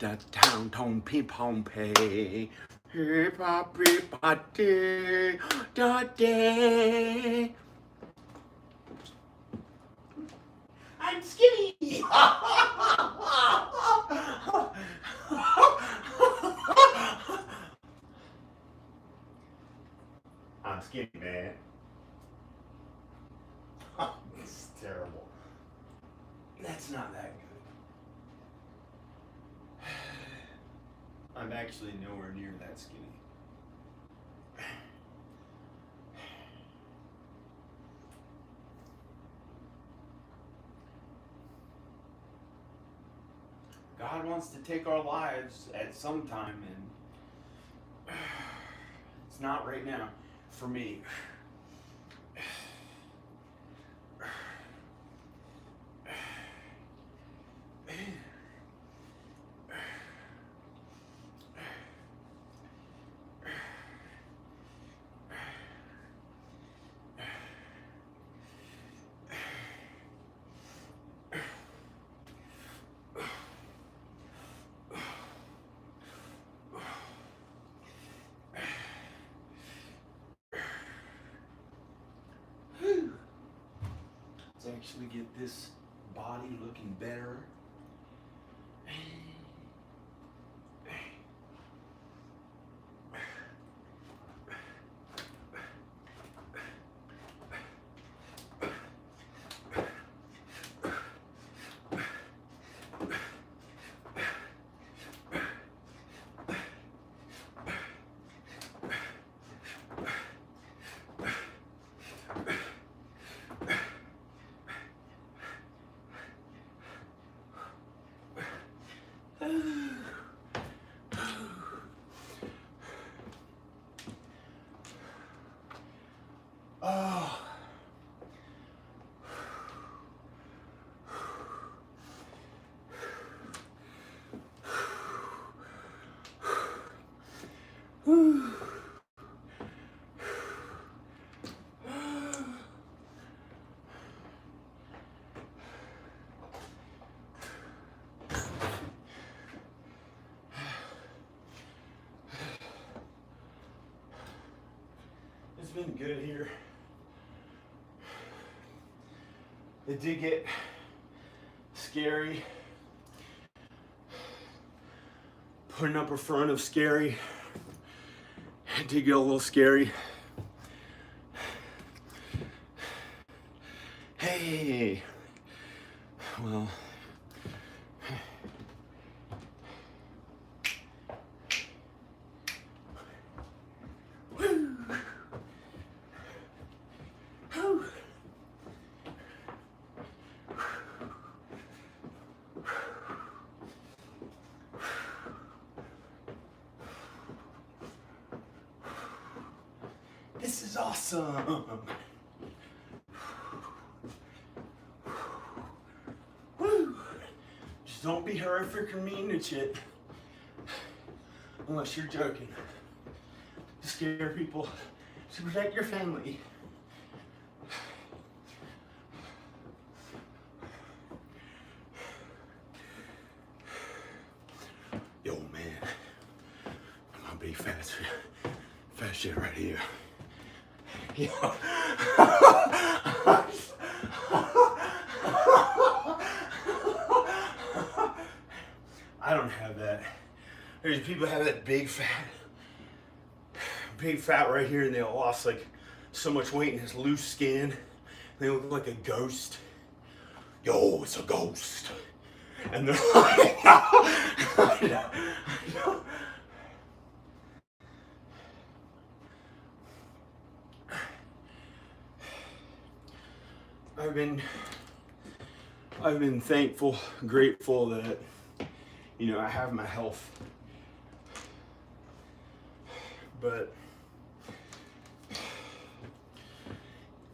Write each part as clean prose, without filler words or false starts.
the town tone pimp home pay. Hip hop, day, da day. I'm skinny. I'm skinny, man. This is terrible. That's not that good. I'm actually nowhere near that skinny. God wants to take our lives at some time, and it's not right now for me. Let's actually get this body looking better. Oh. It's been good here. It did get scary. Putting up a front of scary. It did get a little scary. Hey, well, this is awesome. Woo. Just don't be horrific or mean to shit. Unless you're joking. To scare people. To protect your family. Yo, man. My big fat shit right here. Yo. I don't have that. There's people that have that big fat right here, and they lost like so much weight and has loose skin. They look like a ghost. Yo, it's a ghost. And they're like, I know. I've been thankful, grateful that, you know, I have my health. But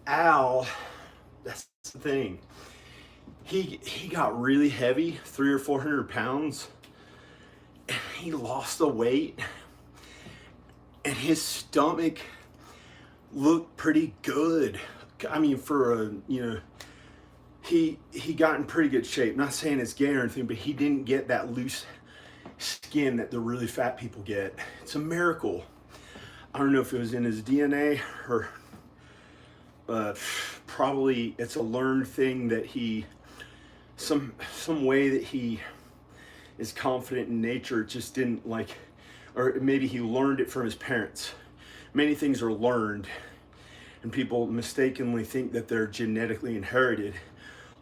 Al, that's the thing. He got really heavy, 300 or 400 pounds. And he lost the weight. And his stomach looked pretty good. I mean, for a, you know, he got in pretty good shape. Not saying it's gay or anything, but he didn't get that loose. skin that the really fat people get. It's a miracle. I don't know if it was in his DNA or probably it's a learned thing that he, some way that he is confident in nature, just didn't like, or maybe he learned it from his parents. Many things are learned, and people mistakenly think that they're genetically inherited,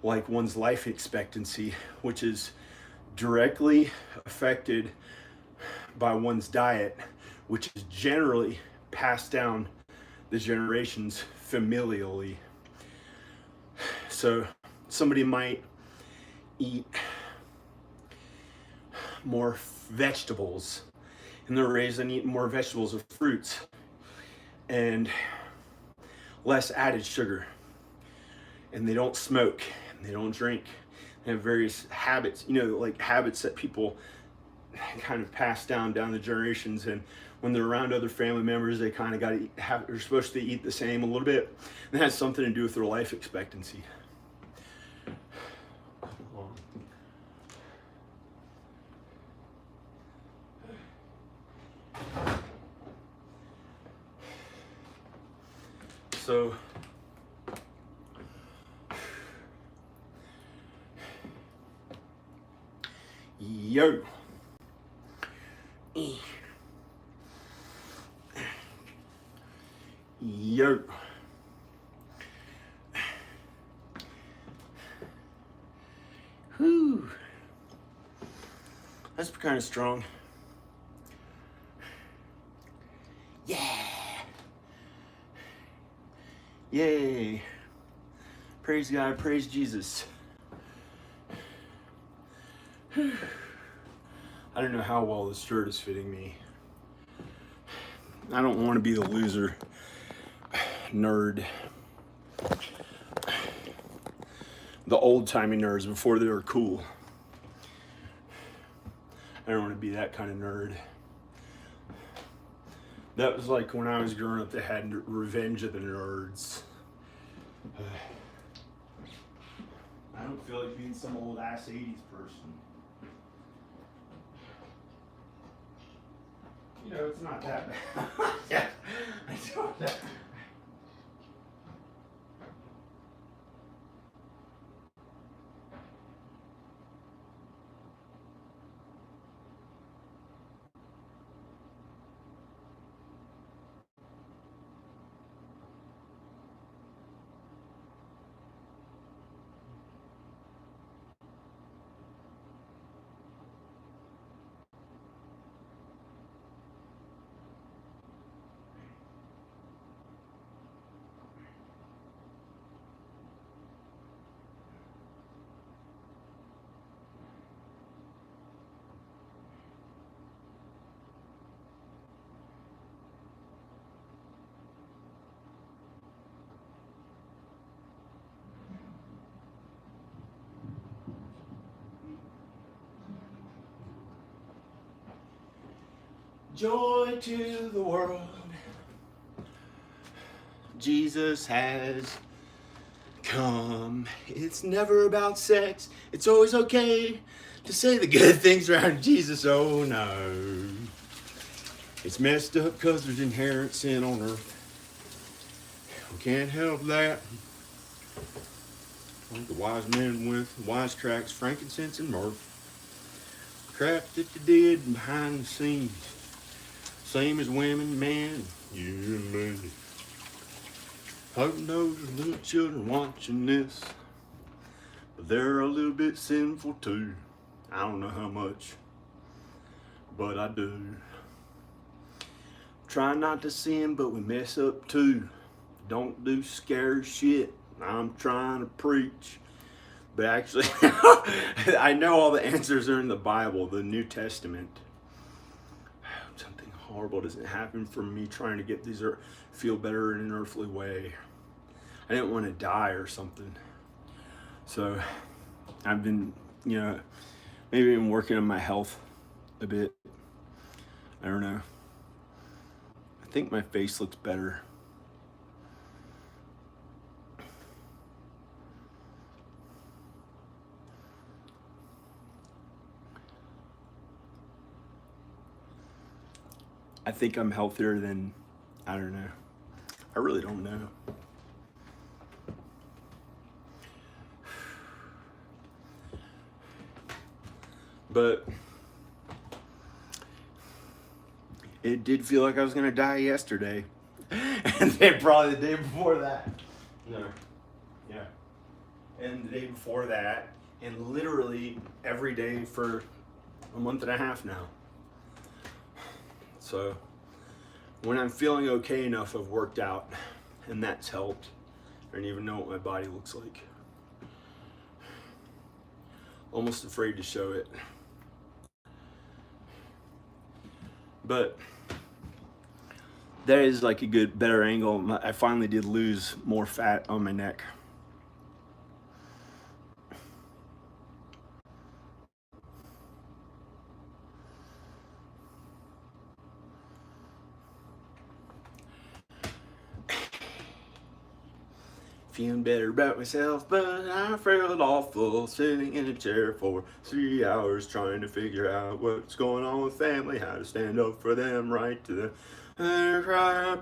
like one's life expectancy, which is directly affected by one's diet, which is generally passed down the generations familially. So somebody might eat more vegetables, and they're raised on eating more vegetables or fruits and less added sugar, and they don't smoke and they don't drink. They have various habits, like habits that people kind of pass down the generations, and when they're around other family members, they kind of they're supposed to eat the same a little bit, and it has something to do with their life expectancy. So yo, yo, whew, that's kind of strong. Yeah, yay, praise God, praise Jesus. I don't know how well this shirt is fitting me. I don't want to be the loser nerd. The old-timey nerds before they were cool. I don't want to be that kind of nerd. That was like when I was growing up, they had Revenge of the Nerds. I don't feel like being some old ass 80s person. It's not that bad. Yeah, I know that. Joy to the world. Jesus has come. It's never about sex. It's always okay to say the good things around Jesus. Oh no. It's messed up because there's inherent sin on earth. We can't help that. Like the wise men with wisecracks, frankincense, and myrrh. Crap that they did behind the scenes. Same as women, man, you and me. Hope knows there's little children watching this, but they're a little bit sinful too. I don't know how much, but I do. Try not to sin, but we mess up too. Don't do scary shit. I'm trying to preach. But actually, I know all the answers are in the Bible, the New Testament. Something horrible doesn't happen from me trying to get these or feel better in an earthly way. I didn't want to die or something. So I've been, maybe been working on my health a bit. I don't know. I think my face looks better. I think I'm healthier than, I don't know. I really don't know. But it did feel like I was gonna die yesterday. And then probably the day before that. No. Yeah. And the day before that. And literally every day for a month and a half now. So when I'm feeling okay enough, I've worked out, and that's helped. I don't even know what my body looks like. Almost afraid to show it. But that is like a good, better angle. I finally did lose more fat on my neck. Feeling better about myself, but I felt awful sitting in a chair for 3 hours trying to figure out what's going on with family, how to stand up for them, right to the crime.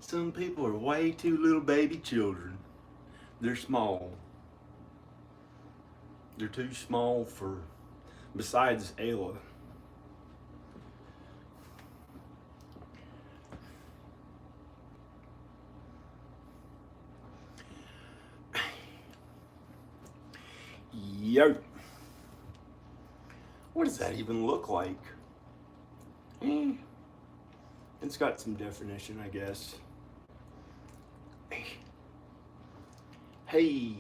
Some people are way too little baby children. They're small. They're too small for, besides Ayla. Yo. What does that even look like? It's got some definition, I guess. Hey.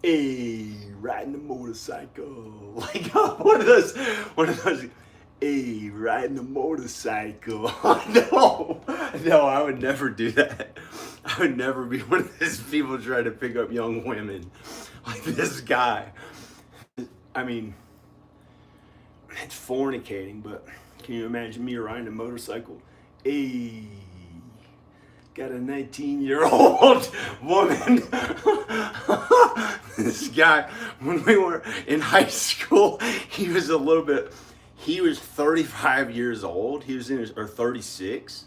Hey, riding a motorcycle. Like one of those, hey, riding a motorcycle. No, I would never do that. I would never be one of those people trying to pick up young women like this guy. I mean, it's fornicating, but can you imagine me riding a motorcycle? Hey, got a 19-year-old woman. This guy, when we were in high school, he was 35 years old. He was or 36,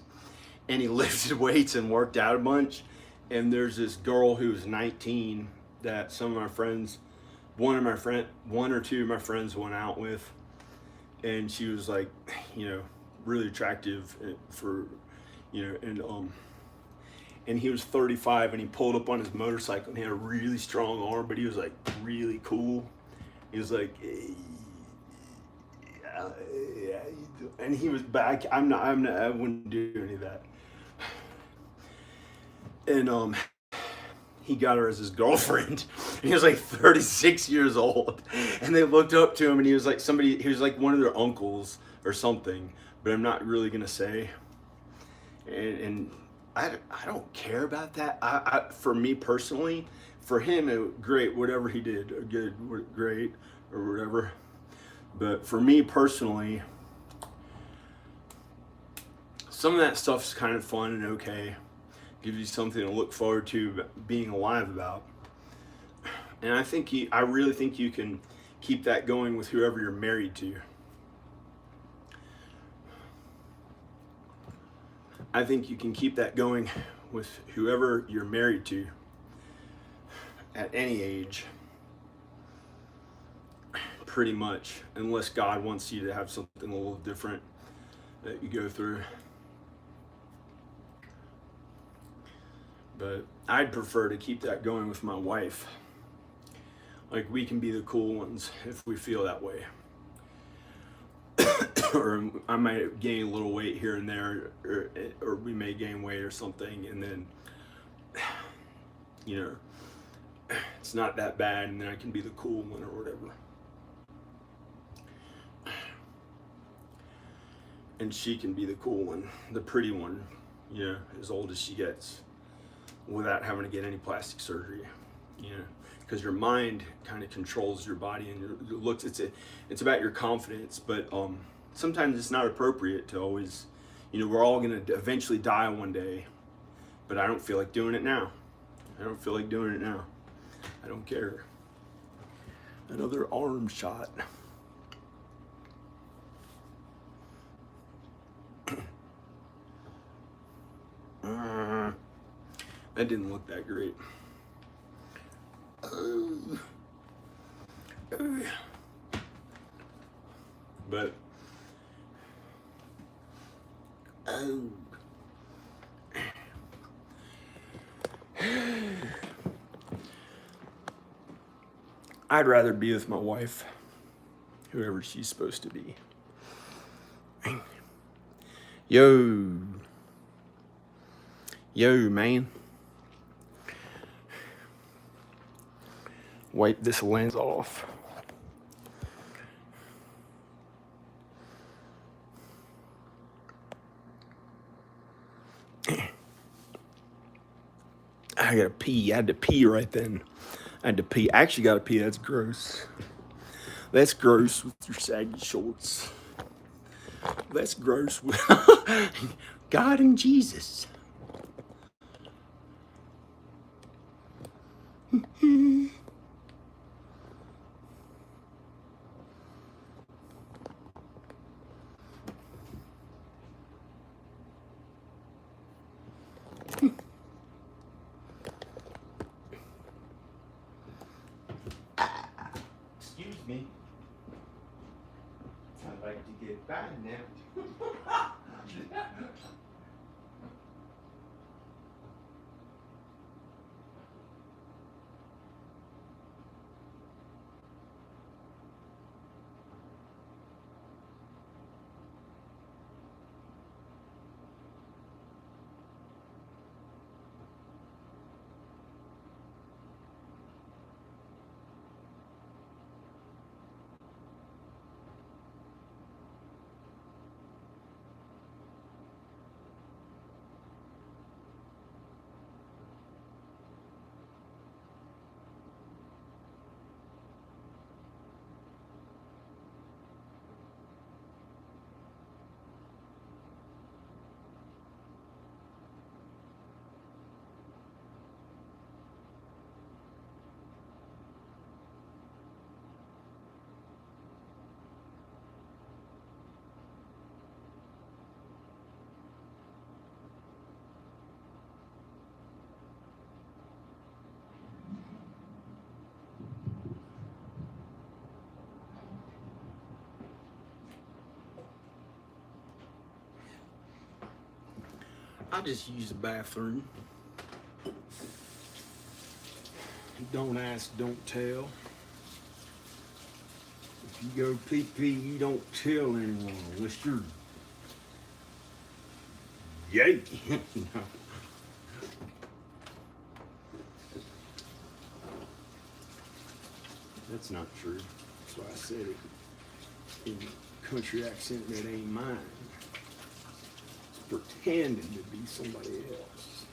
and he lifted weights and worked out a bunch. And there's this girl who was 19 that some of my friends, one or two of my friends went out with, and she was like, really attractive for, and he was 35, and he pulled up on his motorcycle, and he had a really strong arm, but he was like really cool. He was like, hey, yeah, and he was back. I wouldn't do any of that. And he got her as his girlfriend. And he was like 36 years old, and they looked up to him, and he was like one of their uncles or something, but I'm not really gonna say. And I don't care about that. For me personally, for him, great, whatever he did, good, great, or whatever. But for me personally, some of that stuff's kind of fun and okay. Gives you something to look forward to being alive about. And I really think you can keep that going with whoever you're married to. I think you can keep that going with whoever you're married to at any age, pretty much, unless God wants you to have something a little different that you go through. But I'd prefer to keep that going with my wife. Like, we can be the cool ones if we feel that way. Or I might gain a little weight here and there, or we may gain weight or something, and then, it's not that bad, and then I can be the cool one or whatever. And she can be the cool one, the pretty one, as old as she gets, without having to get any plastic surgery, because your mind kind of controls your body and your looks. It's about your confidence, but sometimes it's not appropriate to always, you know, we're all gonna eventually die one day, but I don't feel like doing it now. I don't feel like doing it now. I don't care. Another arm shot. That didn't look that great. But I'd rather be with my wife, whoever she's supposed to be. Yo, man. Wipe this lens off. I gotta pee. I had to pee right then. I had to pee. I actually gotta pee. That's gross. That's gross with your saggy shorts. That's gross with God and Jesus. Excuse me. I'd like to get by now. I just use the bathroom. Don't ask, don't tell. If you go pee pee, you don't tell anyone unless you're yay. No. That's not true. That's why I said it in a country accent that ain't mine. Pretending to be somebody else.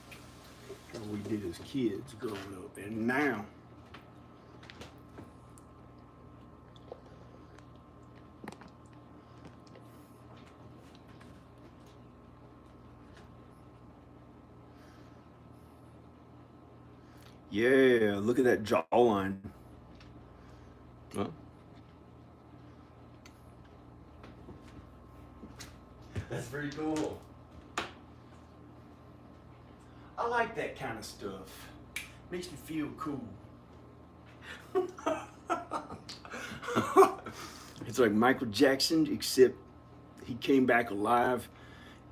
How we did as kids growing up. And now, yeah, look at that jawline. Well, that's pretty cool. I like that kind of stuff. Makes me feel cool. It's like Michael Jackson, except he came back alive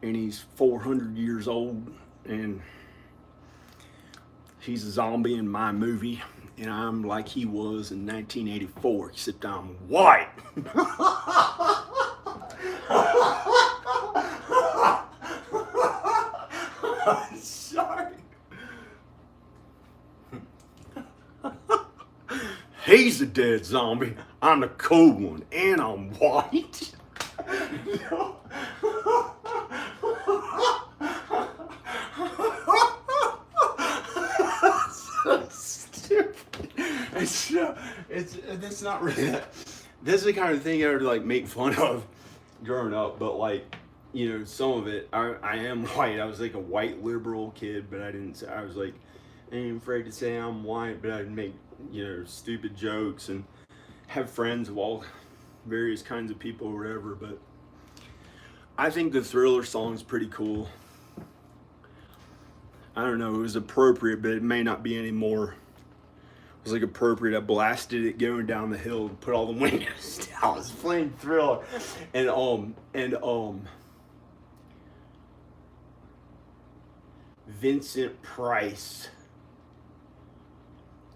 and he's 400 years old and he's a zombie in my movie and I'm like he was in 1984, except I'm white. Sorry. He's a dead zombie. I'm the cold one, and I'm white. So stupid. That's not really that. That's the kind of thing I would like make fun of growing up, but like, you know, some of it, I am white. I was like a white liberal kid, but I didn't say, I was like, I ain't afraid to say I'm white, but I'd make, you know, stupid jokes and have friends of all various kinds of people or whatever. But I think the Thriller song's pretty cool. I don't know, it was appropriate, but it may not be anymore. It was like appropriate. I blasted it going down the hill, put all the windows down. I was playing Thriller, and Vincent Price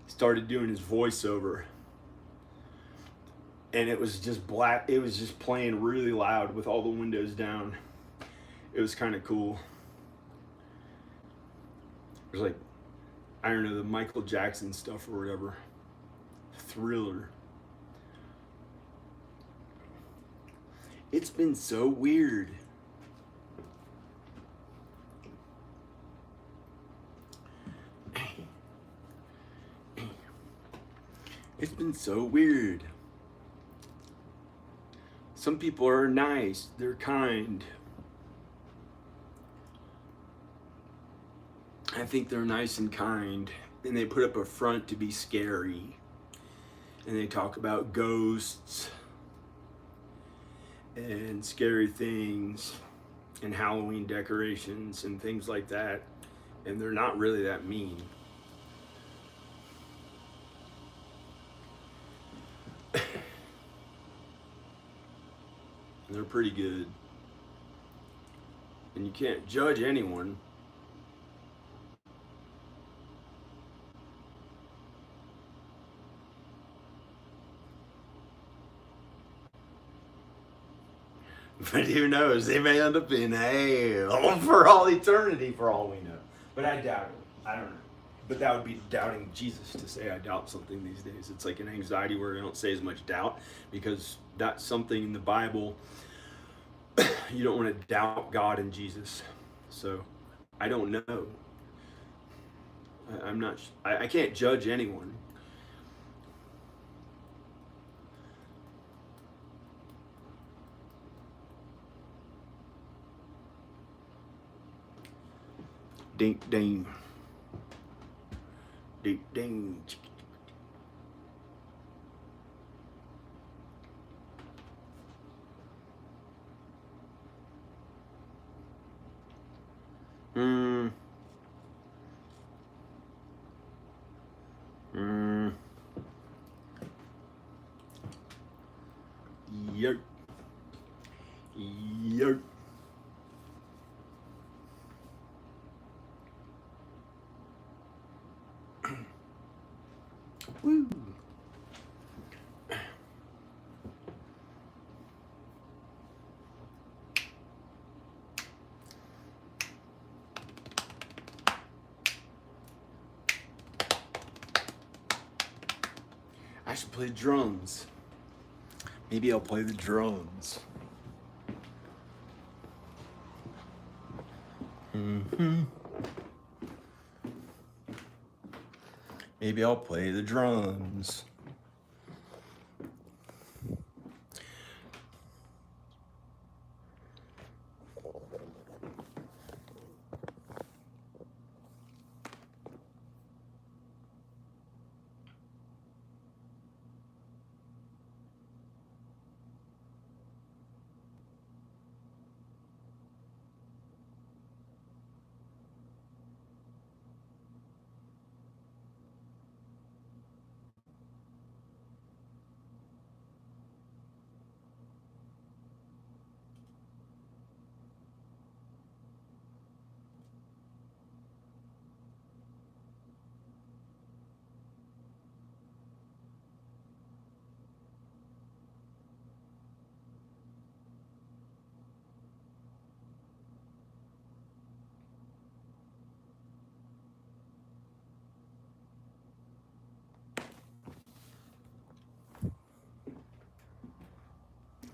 started doing his voiceover, and it was just black. It was just playing really loud with all the windows down. It was kind of cool. It was like, I don't know, the Michael Jackson stuff or whatever. Thriller. It's been so weird. It's been so weird. Some people are nice, they're kind. I think they're nice and kind, and they put up a front to be scary. And they talk about ghosts and scary things and Halloween decorations and things like that. And they're not really that mean. They're pretty good. And you can't judge anyone. But who knows? They may end up in hell for all eternity, for all we know. But I doubt it. I don't know. But that would be doubting Jesus to say I doubt something these days. It's like an anxiety where I don't say as much doubt, because that's something in the Bible. You don't want to doubt God and Jesus. So I don't know. I'm not. I can't judge anyone. Ding ding. Ding ding. Yep. Yep. Woo. I should play drums. Maybe I'll play the drums. Maybe I'll play the drums.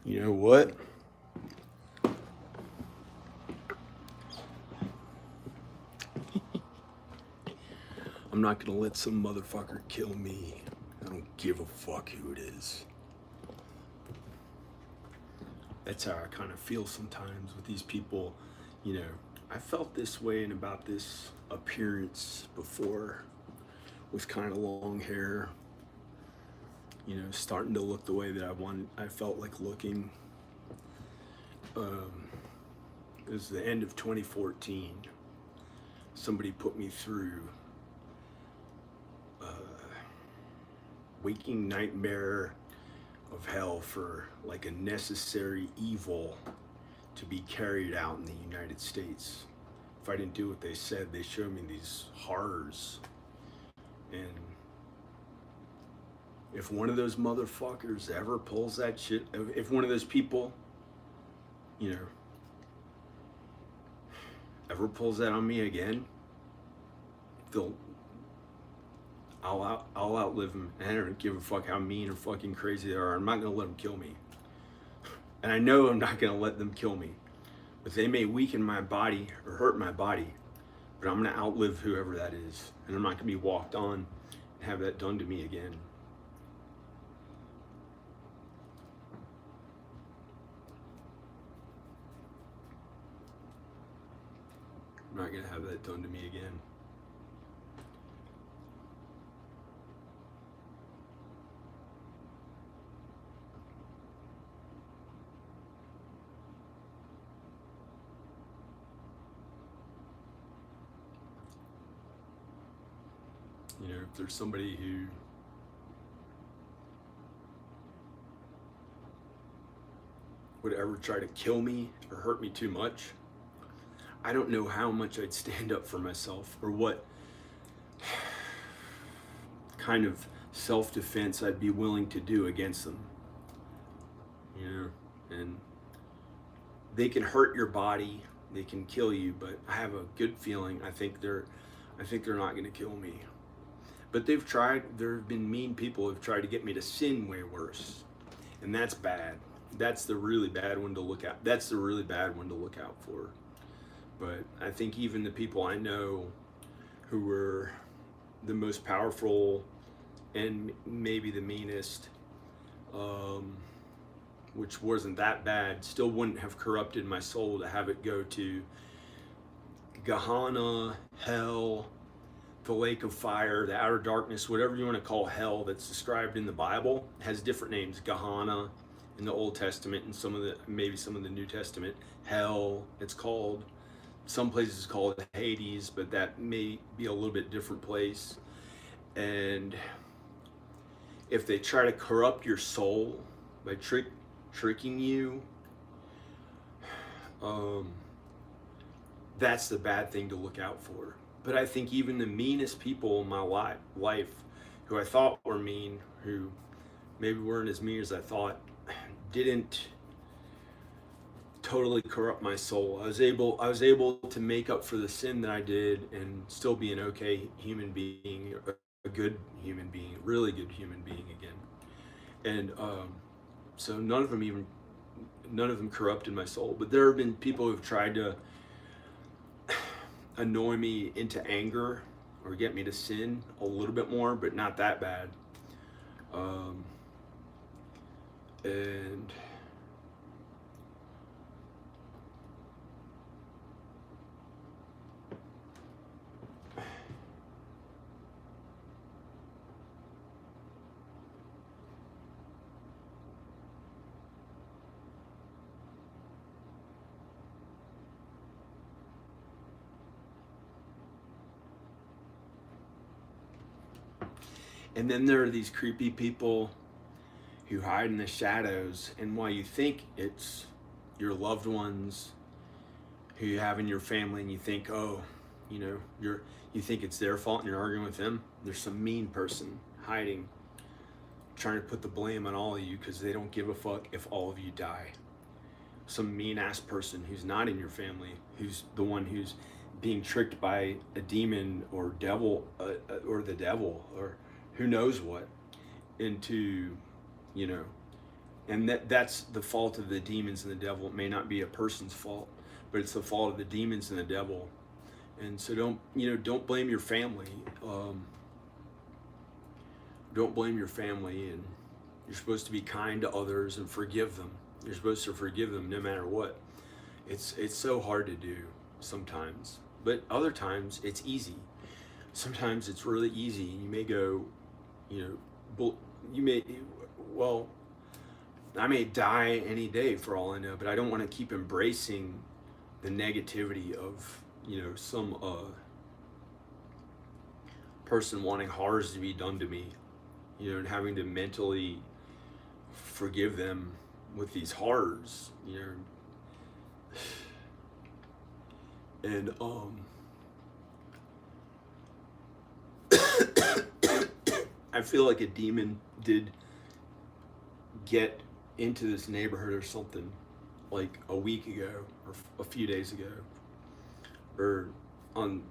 You know what? I'm not gonna let some motherfucker kill me. I don't give a fuck who it is. That's how I kind of feel sometimes with these people. You know, I felt this way and about this appearance before, with kind of long hair, you know, starting to look the way that I felt like looking. It was the end of 2014. Somebody put me through waking nightmare of hell for like a necessary evil to be carried out in the United States. If I didn't do what they said, they showed me these horrors. And if one of those motherfuckers ever pulls that shit, if one of those people, you know, ever pulls that on me again, I'll outlive them, and I don't give a fuck how mean or fucking crazy they are. I'm not gonna let them kill me, and I know I'm not gonna let them kill me. But they may weaken my body or hurt my body, but I'm gonna outlive whoever that is, and I'm not gonna be walked on and have that done to me again. I'm not gonna have that done to me again. You know, if there's somebody who would ever try to kill me or hurt me too much, I don't know how much I'd stand up for myself, or what kind of self-defense I'd be willing to do against them. You know, and they can hurt your body, they can kill you, but I have a good feeling I think they're not going to kill me. But they've tried. There have been mean people who've tried to get me to sin way worse, and that's bad. That's the really bad one to look at. That's the really bad one to look out for. But I think even the people I know who were the most powerful and maybe the meanest, which wasn't that bad, still wouldn't have corrupted my soul to have it go to Gehenna, hell, the lake of fire, the outer darkness, whatever you want to call hell that's described in the Bible. It has different names. Gehenna in the Old Testament, and maybe some of the New Testament. Hell, it's called. Some places call it Hades, but that may be a little bit different place. And if they try to corrupt your soul by tricking you, that's the bad thing to look out for. But I think even the meanest people in my life, who I thought were mean, who maybe weren't as mean as I thought, didn't totally corrupt my soul. I was able to make up for the sin that I did and still be an okay human being, a good human being, really good human being again. And so none of them corrupted my soul. But there have been people who've tried to annoy me into anger or get me to sin a little bit more, but not that bad. And And then there are these creepy people who hide in the shadows, and while you think it's your loved ones who you have in your family, and you think, oh, you know, you think it's their fault and you're arguing with them, there's some mean person hiding, trying to put the blame on all of you because they don't give a fuck if all of you die. Some mean ass person who's not in your family, who's the one who's being tricked by a demon or devil, or the devil, or who knows what, into, you know, and that's the fault of the demons and the devil. It may not be a person's fault, but it's the fault of the demons and the devil. And so don't blame your family. don't blame your family, and you're supposed to be kind to others and forgive them. You're supposed to forgive them no matter what. It's so hard to do sometimes, but other times it's easy. Sometimes it's really easy. You may go, you know, you may, well, I may die any day for all I know, but I don't want to keep embracing the negativity of, you know, some person wanting horrors to be done to me, you know, and having to mentally forgive them with these horrors, you know. And I feel like a demon did get into this neighborhood or something like a week ago or a few days ago, or on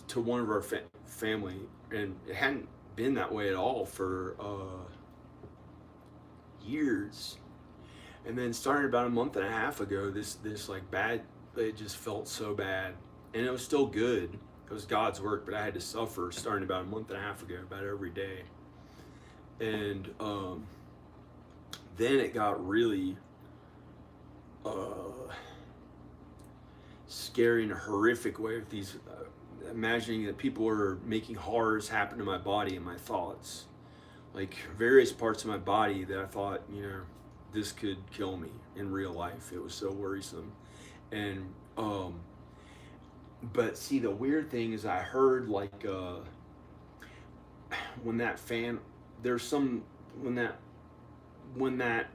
to one of our family, and it hadn't been that way at all for years. And then starting about a month and a half ago, this like bad, it just felt so bad, and it was still good. It was God's work, but I had to suffer starting about a month and a half ago, about every day. And then it got really scary in a horrific way with these, imagining that people were making horrors happen to my body and my thoughts. Like various parts of my body that I thought, you know, this could kill me in real life. It was so worrisome. And but see, the weird thing is I heard like when that fan, there's some, when that when that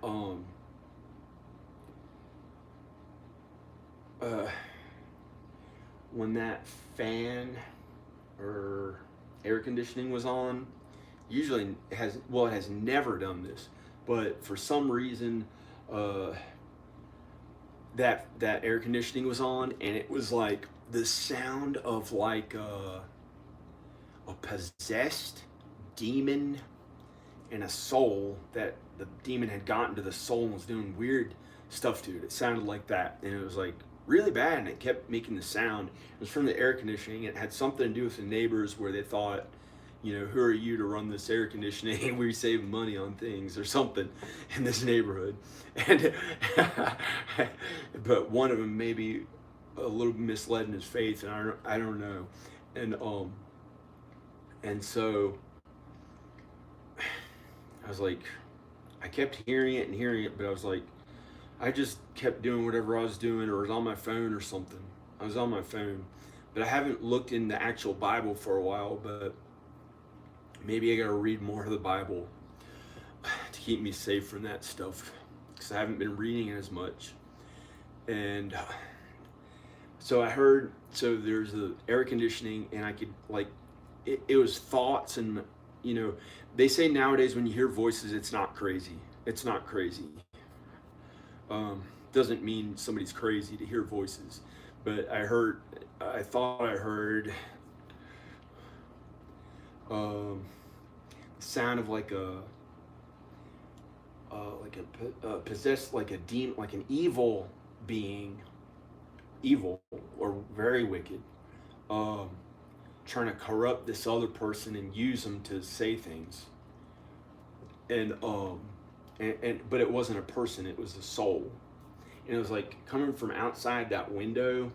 fan or air conditioning was on, usually it has, well, it has never done this, but for some reason that air conditioning was on, and it was like the sound of like a possessed demon and a soul, that the demon had gotten to the soul and was doing weird stuff to it. It sounded like that, and it was like really bad, and it kept making the sound. It was from the air conditioning. It had something to do with the neighbors, where they thought, you know, who are you to run this air conditioning? We save money on things or something in this neighborhood. And but one of them maybe a little misled in his faith, and I don't know. And so I was like, I kept hearing it, but I was like, I just kept doing whatever I was doing, or was on my phone or something. I was on my phone, but I haven't looked in the actual Bible for a while, but maybe I gotta read more of the Bible to keep me safe from that stuff, because I haven't been reading it as much. And so I heard, so there's the air conditioning, and I could like, it was thoughts, and you know, they say nowadays when you hear voices, it's not crazy. It's not crazy. Doesn't mean somebody's crazy to hear voices, but I thought I heard sound of like a possessed, like a demon, like an evil being, evil or very wicked, trying to corrupt this other person and use them to say things. And but it wasn't a person, it was a soul. And it was like coming from outside that window.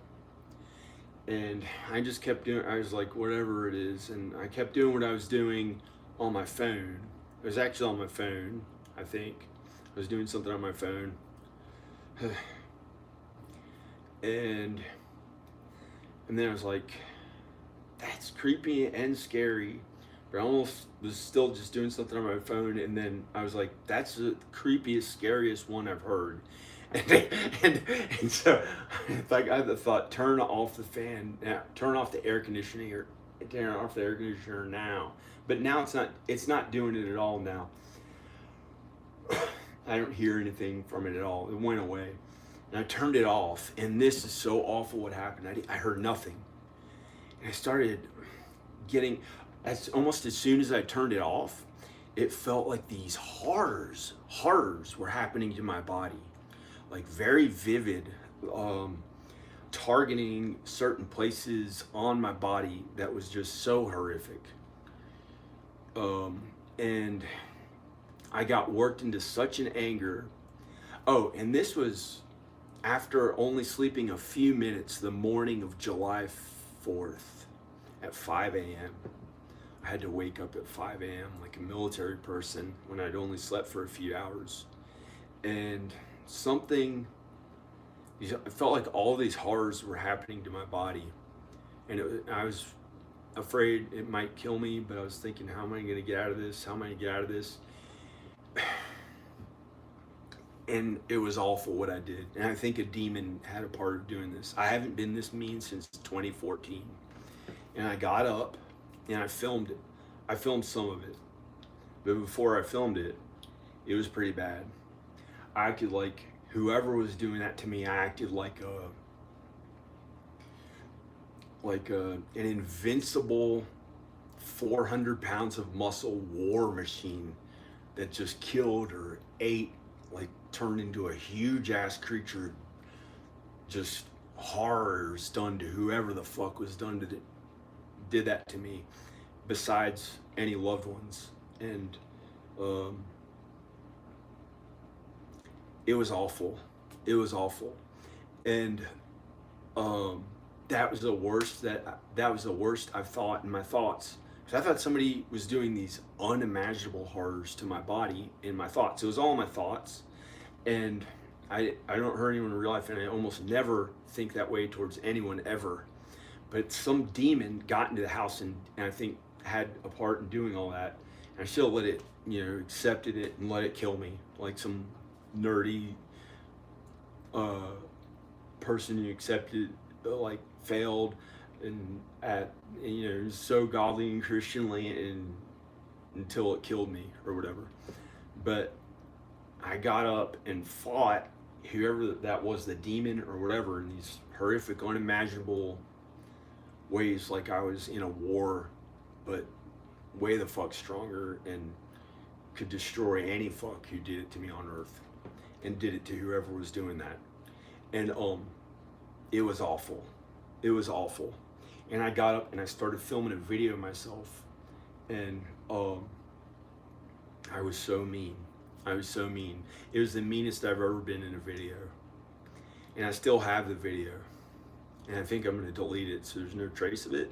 And I just kept doing, I was like, whatever it is. And I kept doing what I was doing on my phone. It was actually on my phone, I think. I was doing something on my phone. And then I was like, that's creepy and scary. But I almost was still just doing something on my phone, and then I was like, that's the creepiest, scariest one I've heard. And so it's like I thought, turn off the fan now, turn off the air conditioning, or turn off the air conditioner now. But now it's not doing it at all now. I don't hear anything from it at all. It went away. And I turned it off, and this is so awful what happened. I heard nothing. And I started getting, almost as soon as I turned it off, it felt like these horrors were happening to my body. Like very vivid, targeting certain places on my body that was just so horrific. And I got worked into such an anger. Oh, and this was after only sleeping a few minutes the morning of July 4th at 5 a.m. I had to wake up at 5 a.m. like a military person when I'd only slept for a few hours. And I felt like all these horrors were happening to my body. And I was afraid it might kill me, but I was thinking, how am I going to get out of this? How am I going to get out of this? And it was awful what I did. And I think a demon had a part of doing this. I haven't been this mean since 2014. And I got up and I filmed it. I filmed some of it. But before I filmed it, it was pretty bad. I acted like whoever was doing that to me, I acted like an invincible 400 pounds of muscle war machine that just killed or ate, like turned into a huge ass creature, just horrors done to whoever the fuck was did that to me, besides any loved ones. And it was awful. It was awful. And that was the worst I've thought in my thoughts. Because I thought somebody was doing these unimaginable horrors to my body in my thoughts. It was all my thoughts. And I don't hurt anyone in real life, and I almost never think that way towards anyone ever. But some demon got into the house and I think had a part in doing all that. And I still let it, accepted it and let it kill me. Like some nerdy person who accepted, like failed and so godly and Christianly and until it killed me or whatever. But I got up and fought whoever that was, the demon or whatever, in these horrific, unimaginable ways, like I was in a war, but way the fuck stronger and could destroy any fuck who did it to me on earth and did it to whoever was doing that. And it was awful. It was awful. And I got up and I started filming a video of myself, and I was so mean. I was so mean. It was the meanest I've ever been in a video. And I still have the video. And I think I'm going to delete it so there's no trace of it.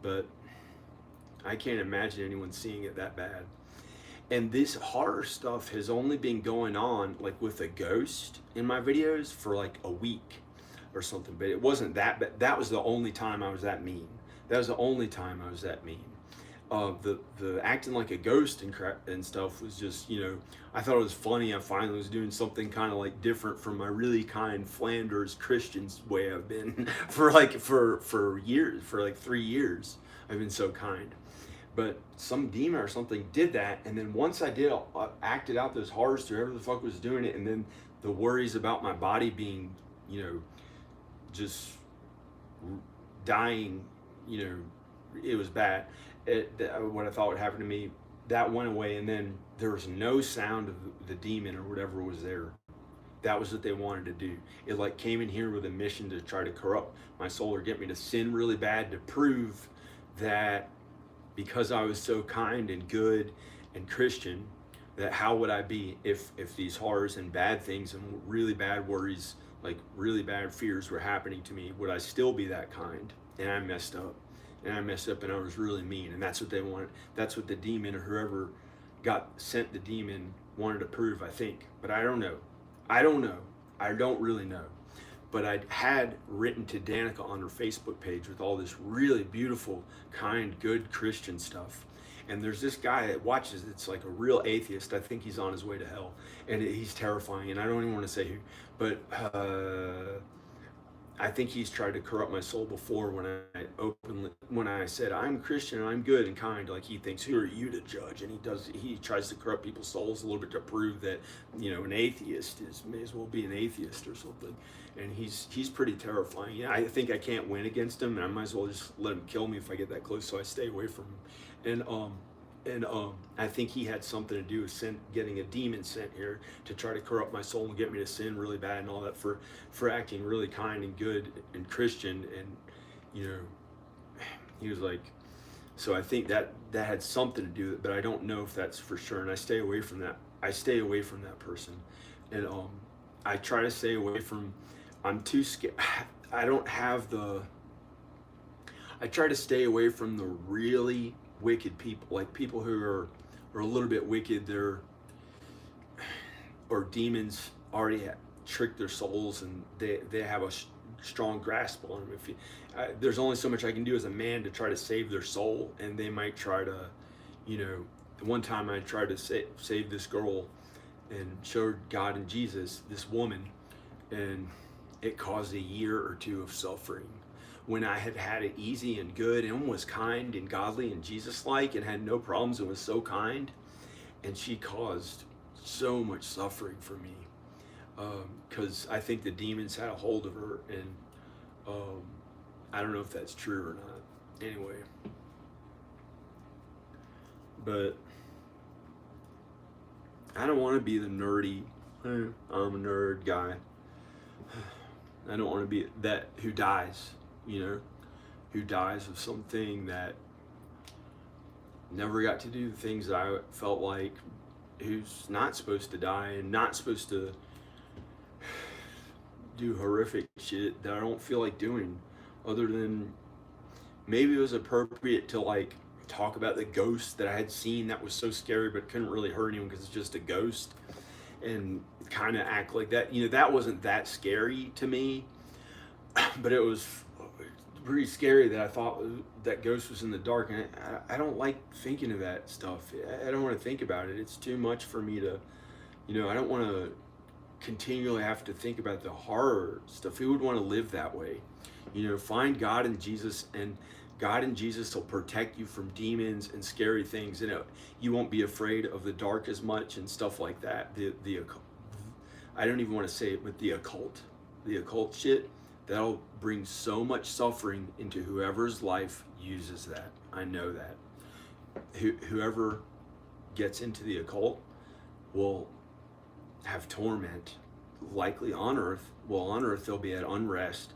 But I can't imagine anyone seeing it that bad. And this horror stuff has only been going on, like with a ghost in my videos, for like a week or something. But it wasn't that bad. That was the only time I was that mean. That was the only time I was that mean. The acting like a ghost and crap and stuff was just, I thought it was funny. I finally was doing something kind of like different from my really kind Flanders Christian's way I've been for years, for like 3 years. I've been so kind. But some demon or something did that, and then once I acted out those horrors to whoever the fuck was doing it, and then the worries about my body being, just dying, it was bad. What I thought would happen to me, that went away, and then there was no sound of the demon or whatever was there. That was what they wanted to do. It like came in here with a mission to try to corrupt my soul or get me to sin really bad, to prove that because I was so kind and good and Christian, that how would I be if these horrors and bad things and really bad worries, like really bad fears were happening to me, would I still be that kind? And I messed up. And I messed up and I was really mean. And that's what they wanted. That's what the demon or whoever sent the demon wanted to prove, I think. But I don't know. I don't really know. But I had written to Danica on her Facebook page with all this really beautiful, kind, good Christian stuff. And there's this guy that watches, it's like a real atheist. I think he's on his way to hell. And he's terrifying. And I don't even want to say who. But I think he's tried to corrupt my soul before when I said I'm Christian and I'm good and kind. Like he thinks, who are you to judge? And he tries to corrupt people's souls a little bit to prove that, an atheist may as well be an atheist or something. And he's pretty terrifying. Yeah, I think I can't win against him, and I might as well just let him kill me if I get that close. So I stay away from him. And I think he had something to do with getting a demon sent here to try to corrupt my soul and get me to sin really bad and all that for acting really kind and good and Christian. And he was like, So I think that had something to do with it, but I don't know if that's for sure. And I stay away from that. I stay away from that person, and I try to stay away from. I'm too scared. I don't have the. I try to stay away from the really wicked people, like people who are a little bit wicked. They're or demons already trick their souls, and they have a strong grasp on them. There's only so much I can do as a man to try to save their soul, and they might try to, one time I tried to save this girl and showed God and Jesus, this woman, and it caused a year or two of suffering when I had it easy and good and was kind and godly and Jesus-like and had no problems and was so kind, and she caused so much suffering for me because I think the demons had a hold of her, and I don't know if that's true or not. Anyway, but I don't want to be the nerdy, I'm a nerd guy. I don't want to be that who dies, who dies of something that never got to do the things that I felt like, who's not supposed to die and not supposed to do horrific shit that I don't feel like doing, other than maybe it was appropriate to like talk about the ghost that I had seen that was so scary but couldn't really hurt anyone because it's just a ghost, and kind of act like that. That wasn't that scary to me, but it was pretty scary that I thought that ghost was in the dark, and I don't like thinking of that stuff. I don't want to think about it. It's too much for me to, I don't want to continually have to think about the horror stuff. Who would want to live that way? Find God and Jesus, and God and Jesus will protect you from demons and scary things. You won't be afraid of the dark as much and stuff like that. The I don't even want to say it, but the occult shit, that'll bring so much suffering into whoever's life uses that. I know that. Whoever gets into the occult will have torment, likely on earth. Well, on earth they'll be at unrest,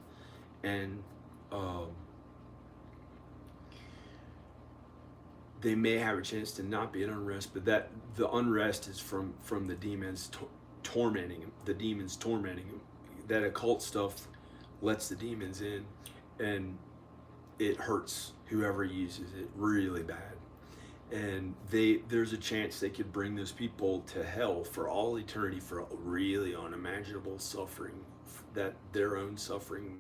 and they may have a chance to not be at unrest, but that the unrest is from the demons tormenting him. The demons tormenting him. That occult stuff lets the demons in, and it hurts whoever uses it really bad. And there's a chance they could bring those people to hell for all eternity for really unimaginable suffering that their own suffering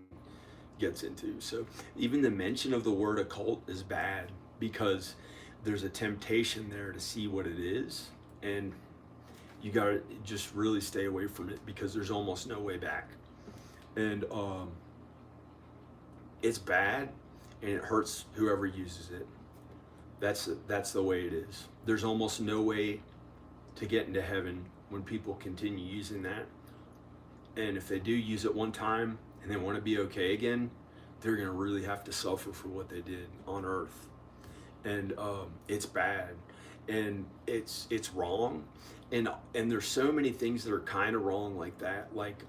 gets into. So even the mention of the word occult is bad, because there's a temptation there to see what it is, and you gotta just really stay away from it, because there's almost no way back. And it's bad, and it hurts whoever uses it. That's the way it is. There's almost no way to get into heaven when people continue using that. And if they do use it one time and they want to be okay again, they're going to really have to suffer for what they did on earth. And it's bad, and it's wrong. And there's so many things that are kind of wrong like that. Like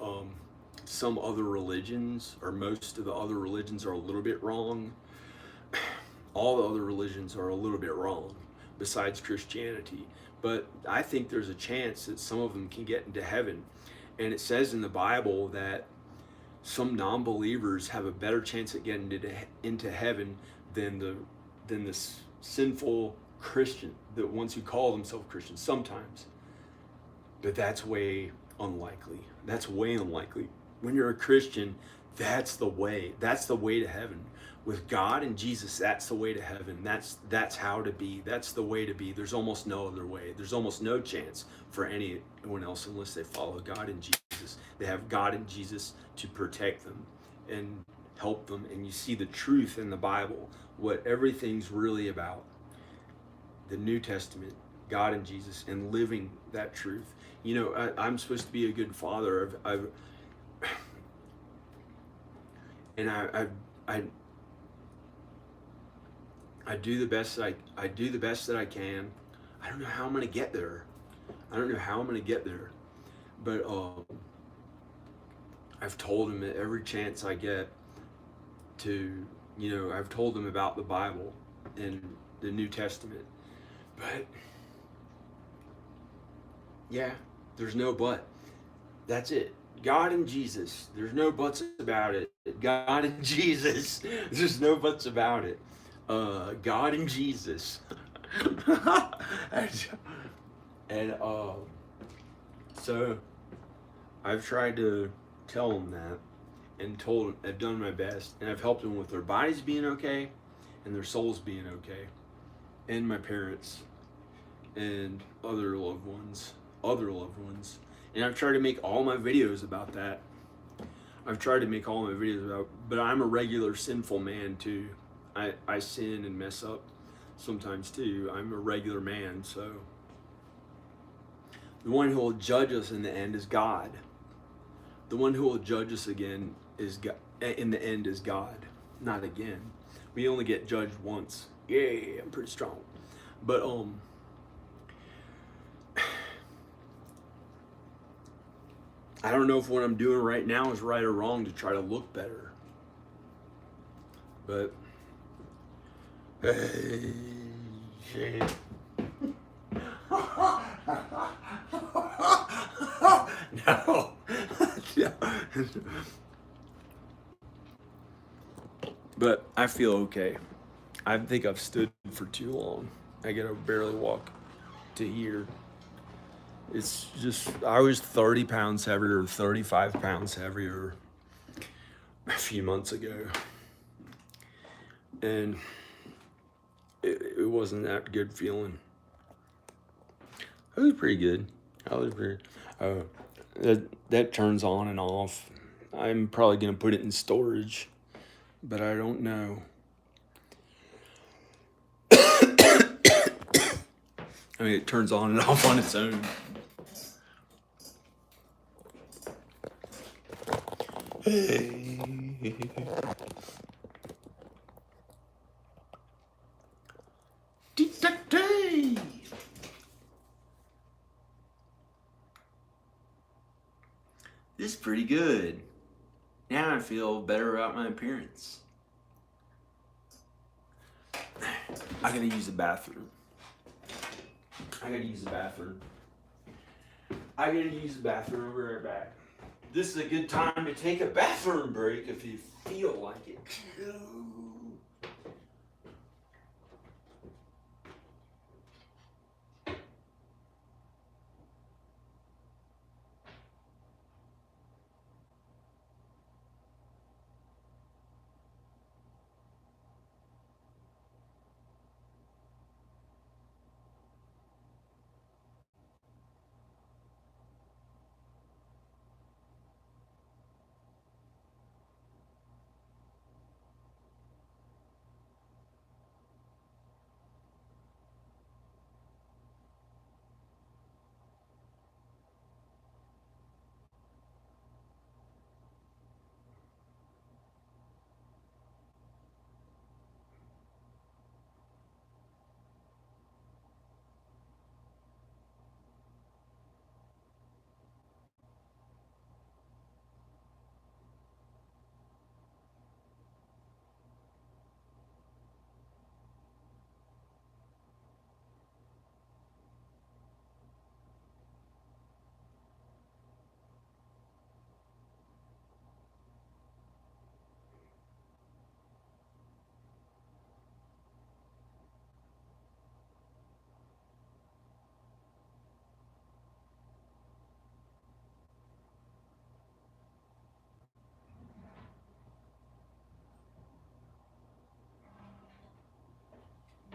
some other religions, or most of the other religions, are a little bit wrong. All the other religions are a little bit wrong besides Christianity. But I think there's a chance that some of them can get into heaven. And it says in the Bible that some non-believers have a better chance at getting into heaven than the sinful Christian, the ones who call themselves Christians sometimes. But that's way unlikely. That's way unlikely. When you're a Christian, that's the way. That's the way to heaven. With God and Jesus, that's the way to heaven. That's how to be. That's the way to be. There's almost no other way. There's almost no chance for anyone else unless they follow God and Jesus. They have God and Jesus to protect them and help them. And you see the truth in the Bible, what everything's really about. The New Testament, God and Jesus, and living that truth. I'm supposed to be a good father. I do the best that I do the best that I can. I don't know how I'm gonna get there. But I've told him at every chance I get to, I've told him about the Bible in the New Testament. But yeah, there's no but. That's it. God and Jesus. There's no buts about it. God and Jesus. There's no buts about it. God and Jesus. and so I've tried to tell them that, and I've done my best, and I've helped them with their bodies being okay and their souls being okay, and my parents and other loved ones, and I've tried to make all my videos about that. But I'm a regular sinful man too. I sin and mess up sometimes too. I'm a regular man, so the one who will judge us in the end is God. The one who will judge us again is God. In the end is God, not again. We only get judged once. Yeah, I'm pretty strong. But I don't know if what I'm doing right now is right or wrong to try to look better. But hey, no. But I feel okay. I think I've stood for too long. I gotta barely walk to here. It's just, I was 30 pounds heavier, 35 pounds heavier a few months ago. And it wasn't that good feeling. It was pretty good. That turns on and off. I'm probably gonna put it in storage, but I don't know. I mean, it turns on and off on its own. Hey. Detective! This is pretty good. Now I feel better about my appearance. I gotta use the bathroom. I'll be right back. This is a good time to take a bathroom break if you feel like it.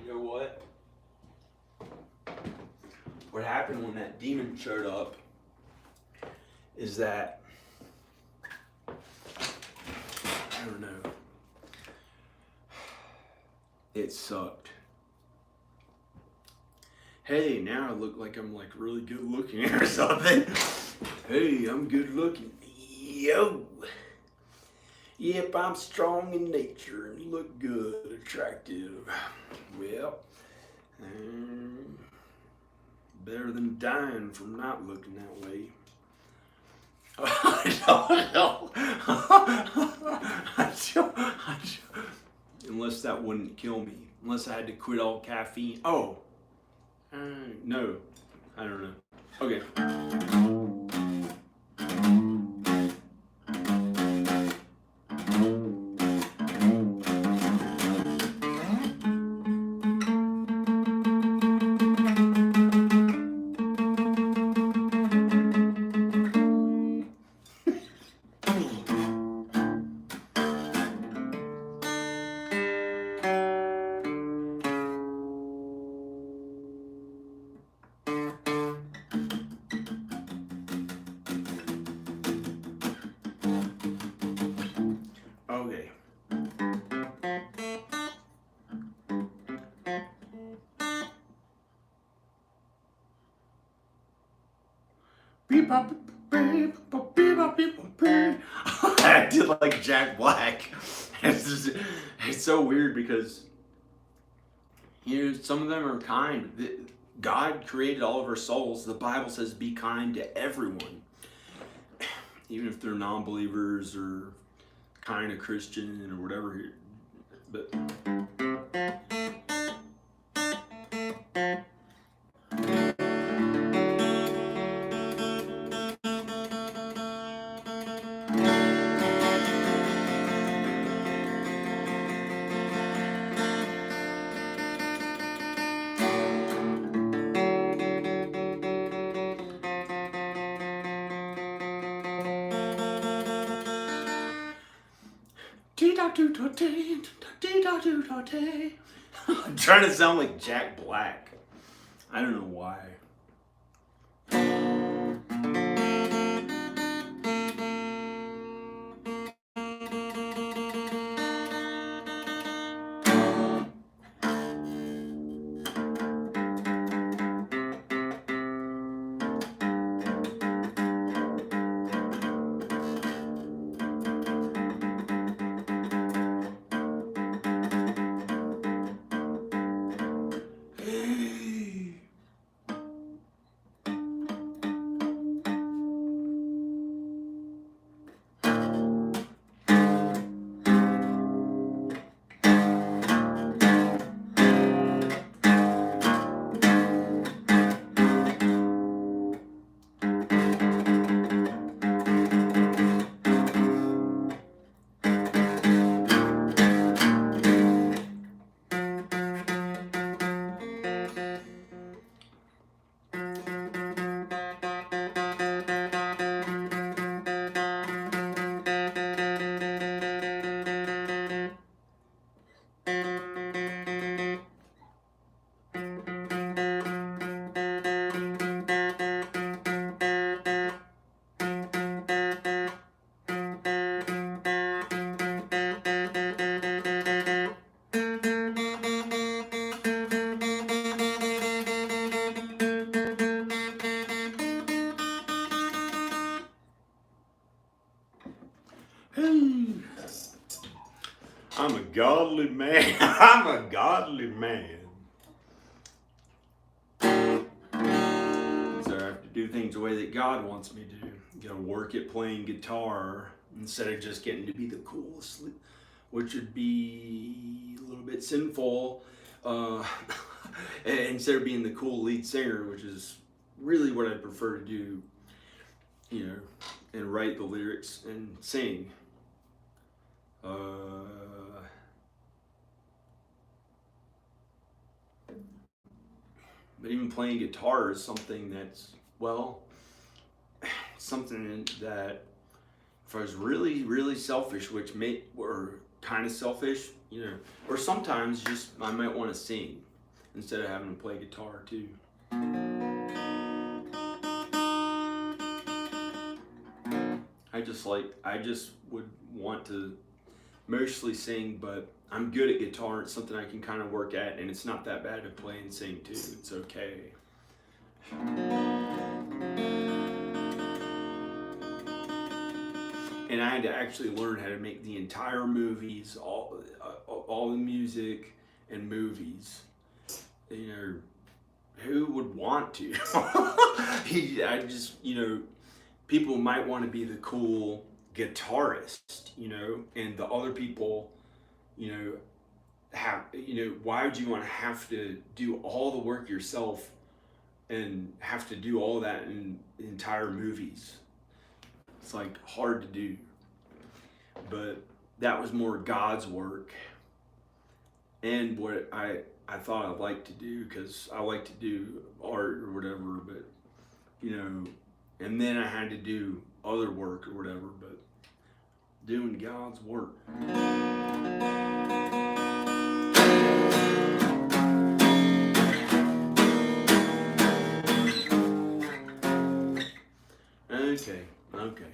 You know what? What happened when that demon showed up is that, I don't know, it sucked. Hey, now I look like I'm like really good looking or something. Hey, I'm good looking. Yo. Yep, I'm strong in nature and look good, attractive. Well, better than dying from not looking that way. Unless that wouldn't kill me. unless I had to quit all caffeine. Oh, no, I don't know. Okay. Okay. I did like Jack Black. It's so weird because Some of them are kind. God created all of our souls. The Bible says be kind to everyone, even if they're non-believers or kind of Christian or whatever. But I'm trying to sound like Jack Black. I don't know why. I'm a godly man. I'm a godly man. So I have to do things the way that God wants me to do. You gotta work at playing guitar instead of just getting to be the coolest, which would be a little bit sinful. Instead of being the cool lead singer, which is really what I prefer to do, and write the lyrics and sing. But even playing guitar is something that's, something that if I was really, really selfish, or kind of selfish, or sometimes just I might want to sing instead of having to play guitar too. I just would want to mostly sing, but I'm good at guitar. It's something I can kind of work at, and it's not that bad to play and sing too. It's okay. And I had to actually learn how to make the entire movies, all the music and movies. Who would want to? People might want to be the cool guitarist, and the other people, why would you want to have to do all the work yourself and have to do all that in entire movies? It's like hard to do. But that was more God's work and what I thought I'd like to do, because I like to do art or whatever, but and then I had to do other work or whatever, but doing God's work. Okay.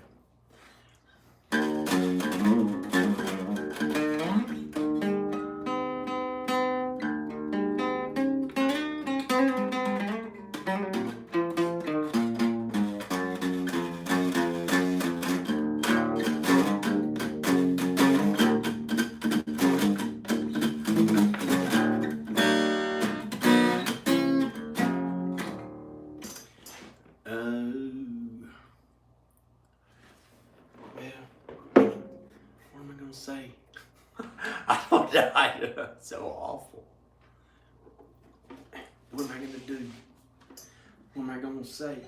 Say? I don't know. So awful. What am I gonna do? What am I gonna say?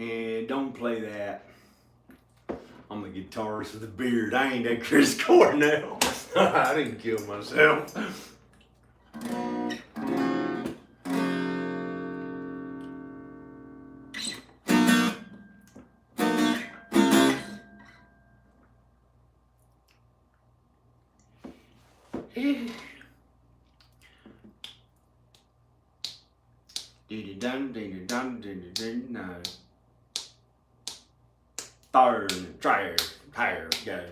And don't play that. I'm the guitarist with the beard. I ain't that Chris Cornell. I didn't kill myself. Tire games.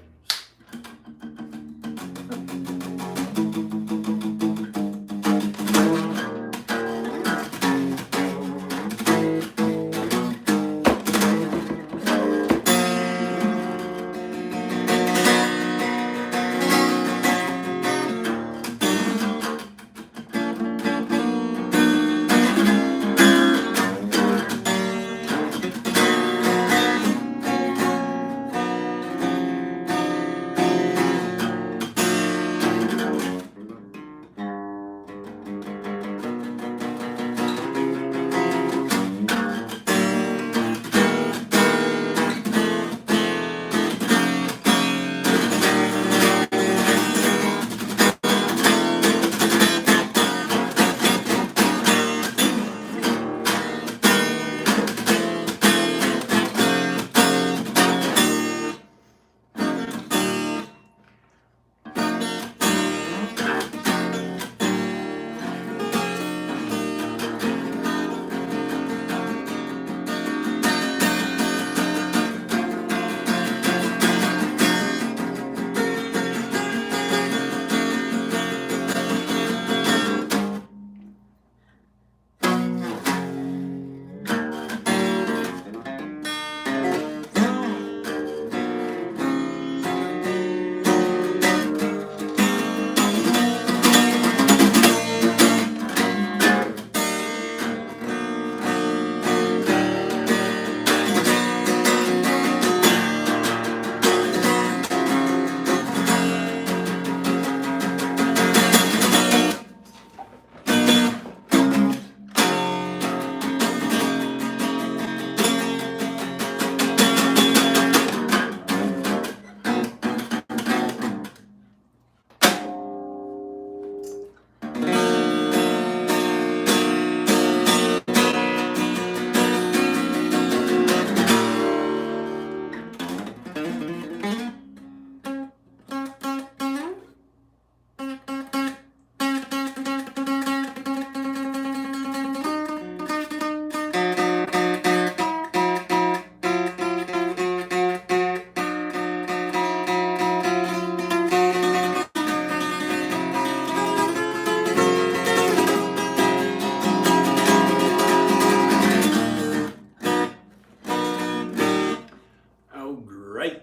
great.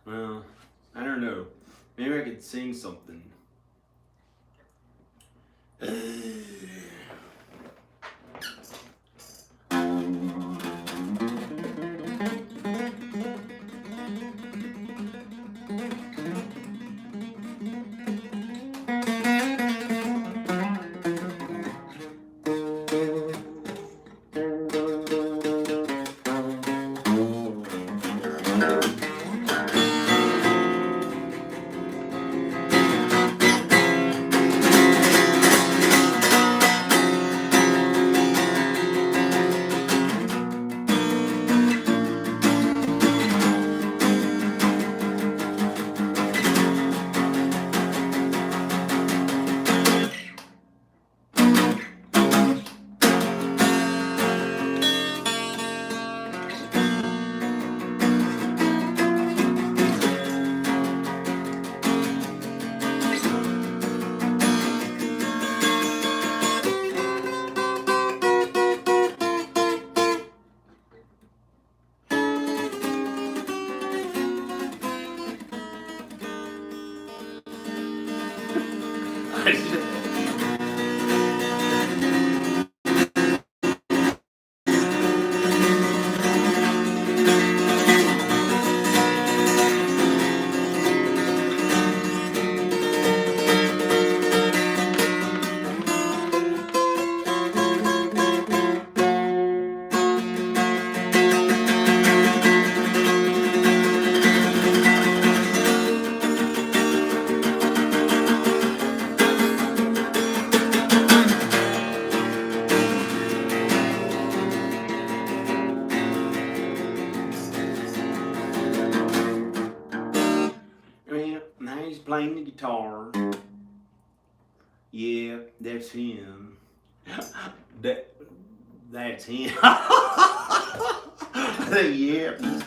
Well, I don't know. Maybe I could sing something. Well, now he's playing the guitar. Yeah, that's him. That's him. Yeah.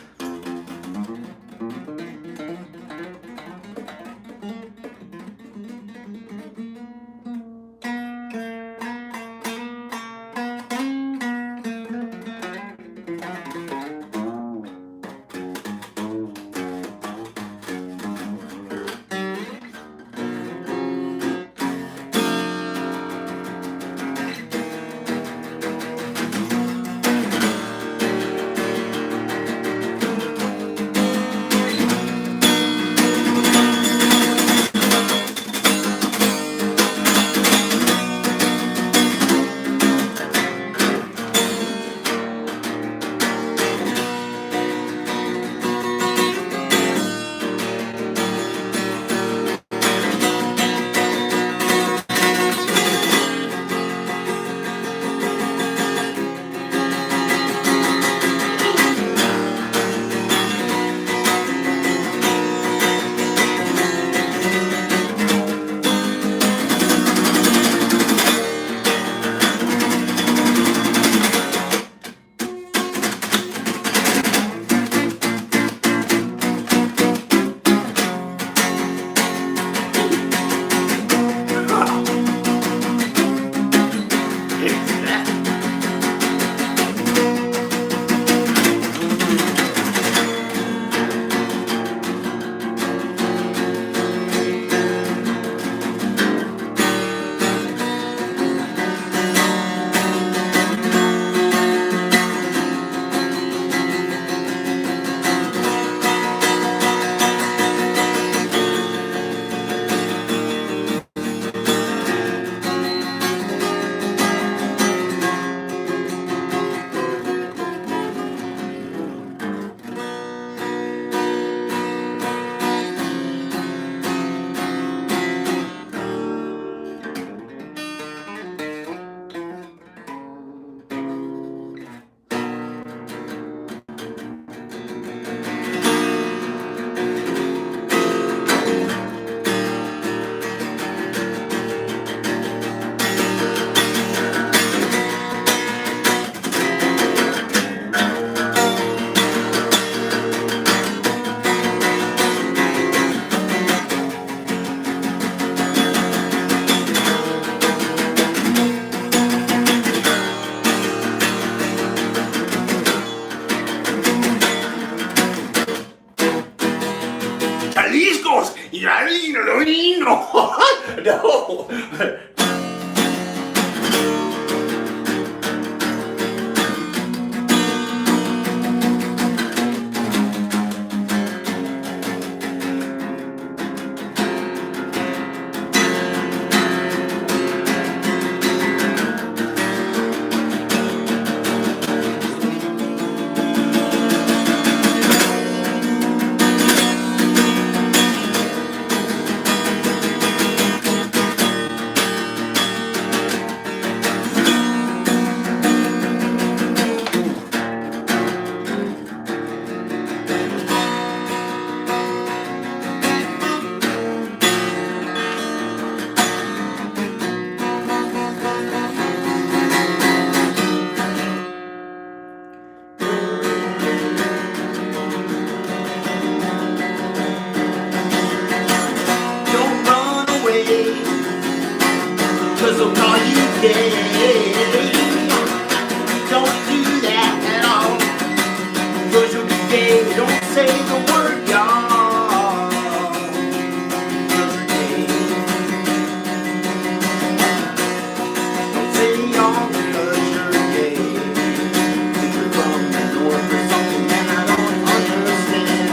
No. Don't run away, 'cause they'll call you gay. Don't do that at all, 'cause you'll be gay. Don't say the word, y'all, 'cause you're gay. Don't say y'all, 'cause you're gay. If you're from the north or something that I don't understand.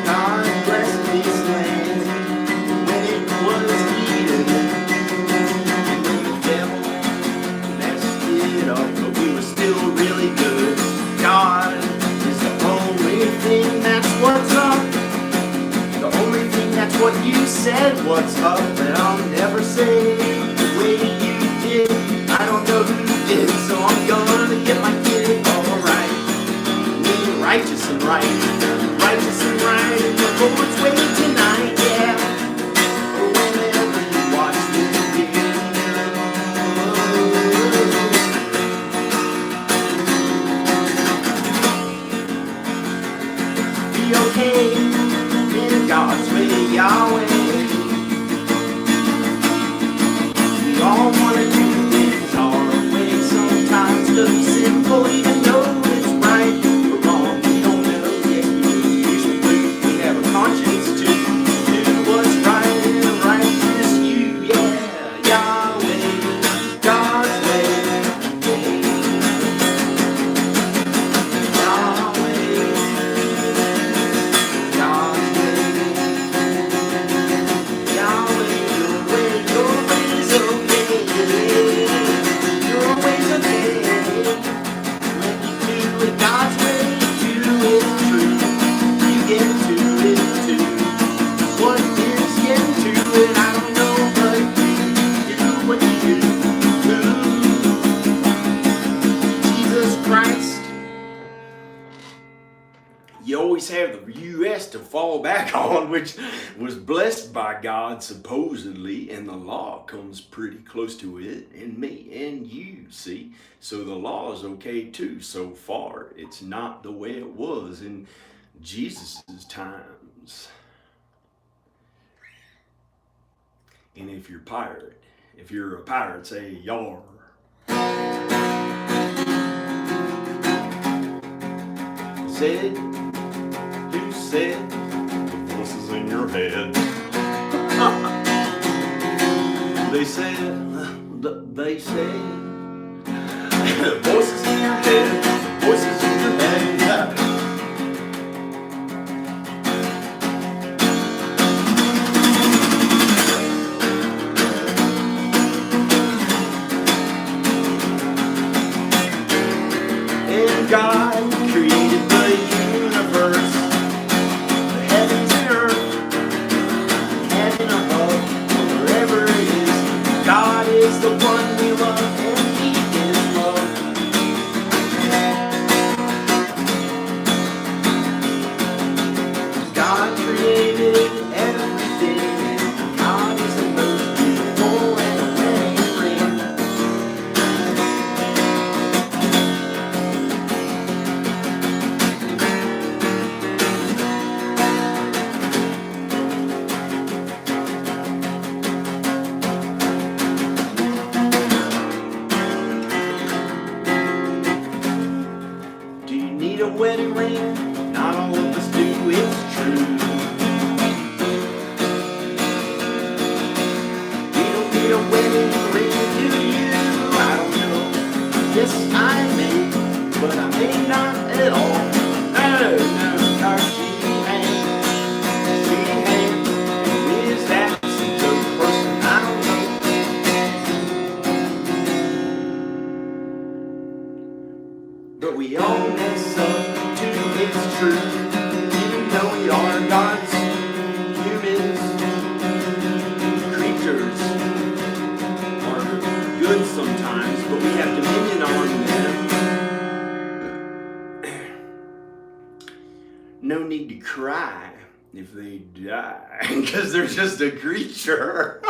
God bless this land when it was heated. The devil messed it up, but we were still really good. God is the only thing that's what's up. The only thing that's what you said what's up. But I'll never say the way you did. I don't know who did, so I'm gonna get my kid alright. Being righteous and right. Righteous and right in the Lord's way tonight, yeah. Or whenever you watch this video. Be okay in God's way, Yahweh. We all wanna do things our way sometimes. Doesn't simple even though it's right or wrong. We don't know yet. We have a conscience to do what's right and right is you, yeah. Yahweh, God's way, Yahweh, God's way, Yahweh, your way's okay, your way's okay. When you do it God's way, you do it true. You get to it too. What is getting to it? I don't know, but you do what you do. Jesus Christ. You always have the U.S. to fall back on, which was blessed by God supposedly, and the law comes pretty close to it, and me and you, see? So the law is okay too so far. It's not the way it was in Jesus' times. And if you're a pirate, say yar. Said, who said the voices in your head? They said, voices in your head, voices in your head. And God created the universe, the heavens and earth, heaven above, wherever it is. God is the one we love, and He is love. God created everything, and God is the most beautiful and a wedding ring. Do you need a wedding ring? Not all of us do. it's true. You don't need a wedding ring, do you? I don't know. Yes, I may, but I may not at all. No, our sweet hand, who is that some person I don't know. But we all mess up too, it's true. Even though we are God's humans, creatures are good sometimes, but we have dominion on them. No need to cry if they die, because they're just a creature.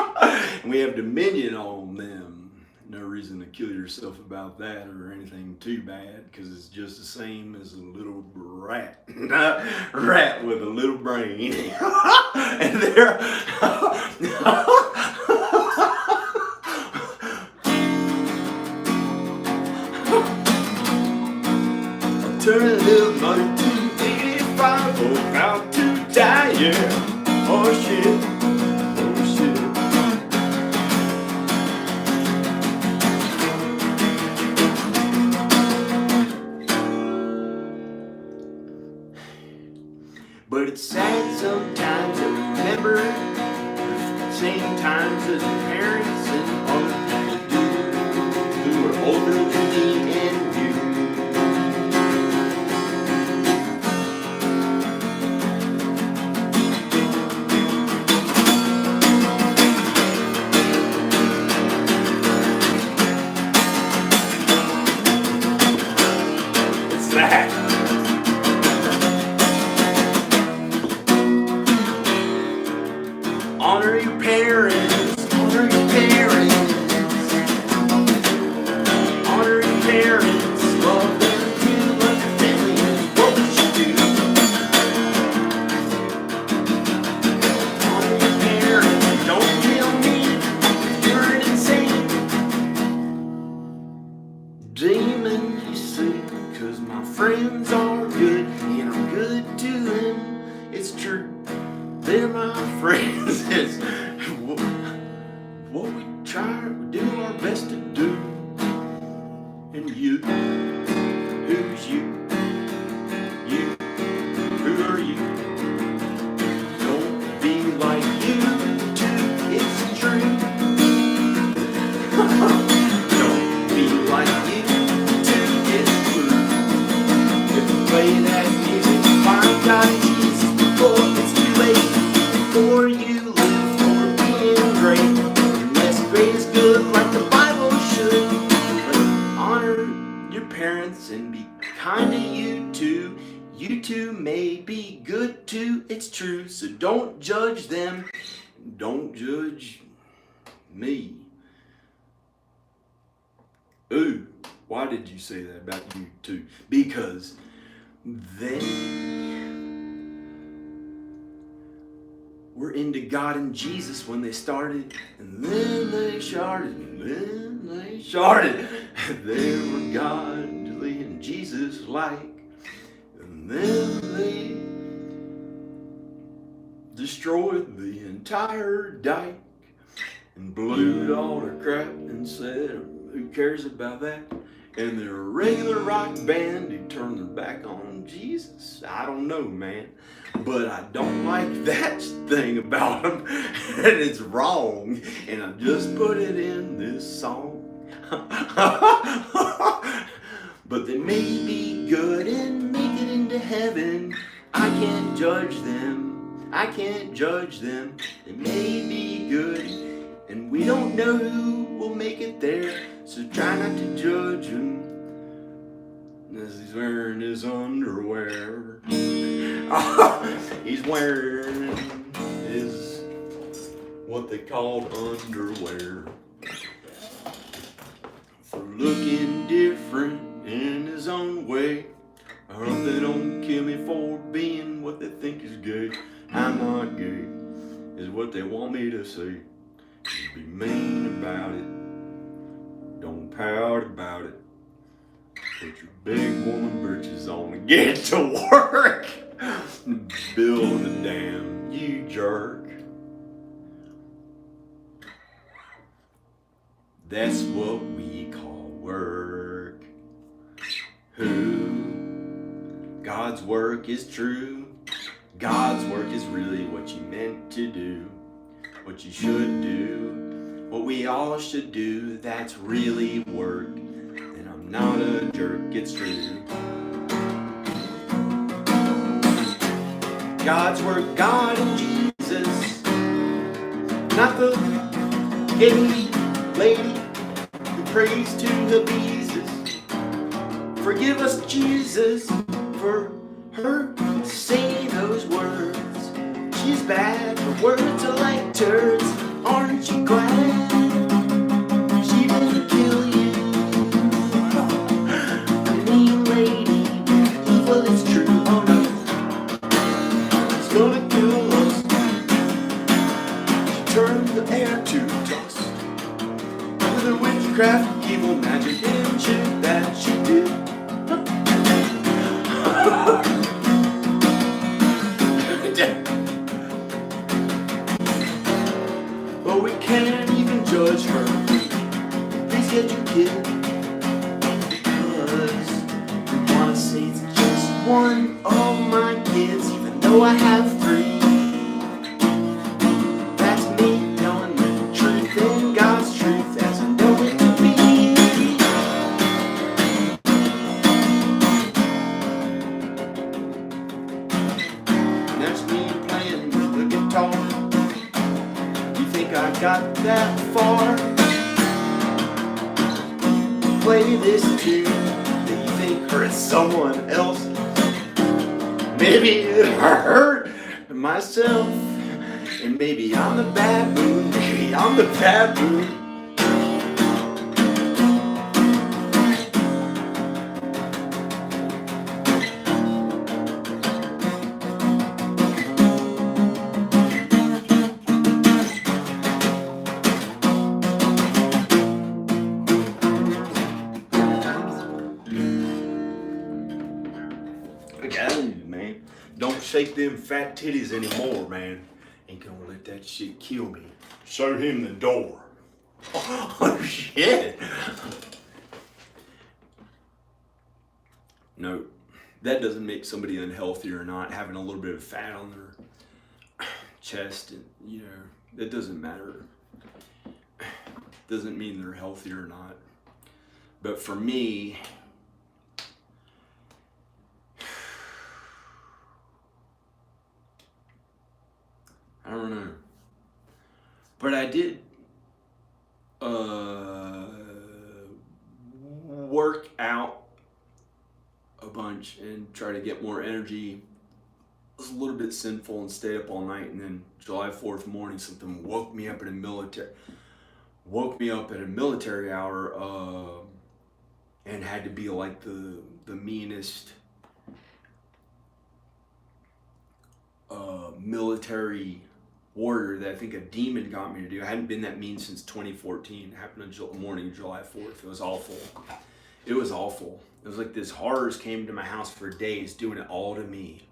We have dominion on them. No reason to kill yourself about that or anything too bad, because it's just the same as a little rat. Rat with a little brain. And they're... Turn a little money to 85, oh, about to die, yeah. Oh shit, oh shit. But it's sad sometimes to remember the same times as your parents and other people do, who are older than me and you. Honor your parents, honor your parents, honor your parents, love them too, love your family is what we should do. Honor your parents, don't kill me, you're insane. Demon, you see, 'cause my friends are good, and I'm good to them, it's true. They're my friends. It's what we try to do our best to do. And you, who's you? You, who are you? Don't be like you too, it's true. Don't be like you too, it's true. If you play that music, find God in Jesus before it's too late. Before you live for being great, unless great is good like the Bible should. But honor your parents and be kind to you too. You too may be good too, it's true. So don't judge them, don't judge me. Ooh, why did you say that about you too? Because they were into God and Jesus when they started, and then they started, and then they started. They were godly and Jesus-like, and then they destroyed the entire dike and blew all their crap and said, who cares about that? And they're a regular rock band who turned their back on Jesus. I don't know, man. But I don't like that thing about them. And it's wrong. And I just put it in this song. But they may be good and make it into heaven. I can't judge them. I can't judge them. They may be good, and we don't know who will make it there. So try not to judge him as he's wearing his underwear. He's wearing his what they called underwear. For looking different in his own way. I hope they don't kill me for being what they think is gay. I'm not gay, is what they want me to say. Just be mean about it. Don't pout about it. Put your big woman britches on and get to work. That's what we call work. Who? God's work is true. God's work is really what you meant to do. What you should do. What we all should do. That's really work. And I'm not a jerk, it's true. God's work, God and Jesus. Not the hippie lady who prays to the beezus. Forgive us, Jesus, for her saying those words. She's bad, her words are like turds. Aren't you glad she didn't kill you? A mean lady, evil is true. Oh no, it's gonna kill us. She turned the air to dust. With her witchcraft, evil magic, and shit that she did. But we can't even judge her. Please get your kid. Because we wanna say it's just one of my kids, even though I have 3. That's me knowing the truth in God's truth as I know it to be. That's me playing the guitar. You think I got that far? Play this tune that you think hurts someone else. Maybe it hurt myself. And maybe I'm the baboon. Maybe I'm the baboon. Man, don't shake them fat titties anymore, man. Ain't gonna let that shit kill me. Show him the door. Oh shit. No, that doesn't make somebody unhealthy or not. Having a little bit of fat on their chest, and that doesn't matter. Doesn't mean they're healthy or not. But for me, I don't know. But I did work out a bunch and try to get more energy. It was a little bit sinful and stayed up all night, and then July 4th morning something woke me up at a military hour and had to be like the meanest military warrior that I think a demon got me to do. I hadn't been that mean since 2014. It happened on the morning of July 4th. It was awful. It was awful. It was like this horrors came to my house for days, doing it all to me.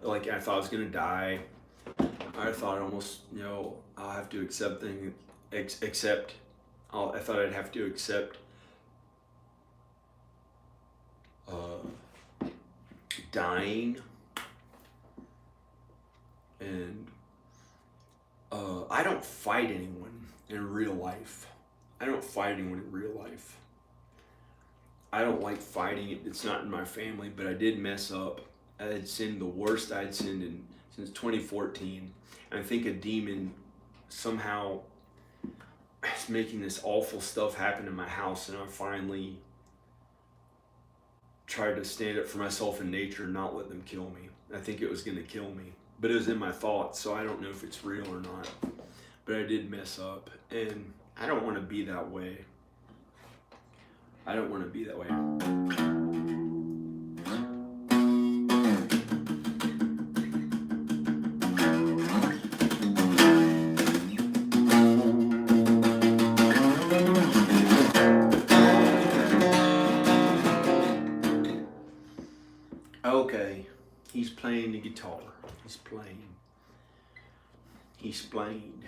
Like I thought I was gonna die. I thought almost, I'll have to accept things. I thought I'd have to accept dying. And I don't fight anyone in real life. I don't like fighting. It's not in my family, but I did mess up. I had sinned the worst I'd sinned since 2014. And I think a demon somehow is making this awful stuff happen in my house, and I finally tried to stand up for myself in nature and not let them kill me. I think it was going to kill me. But it was in my thoughts, so I don't know if it's real or not. But I did mess up, and I don't want to be that way. Okay, he's playing the guitar. He explained.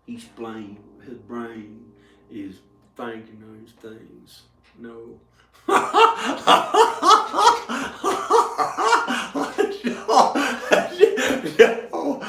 explain his brain is thinking those things. No. No.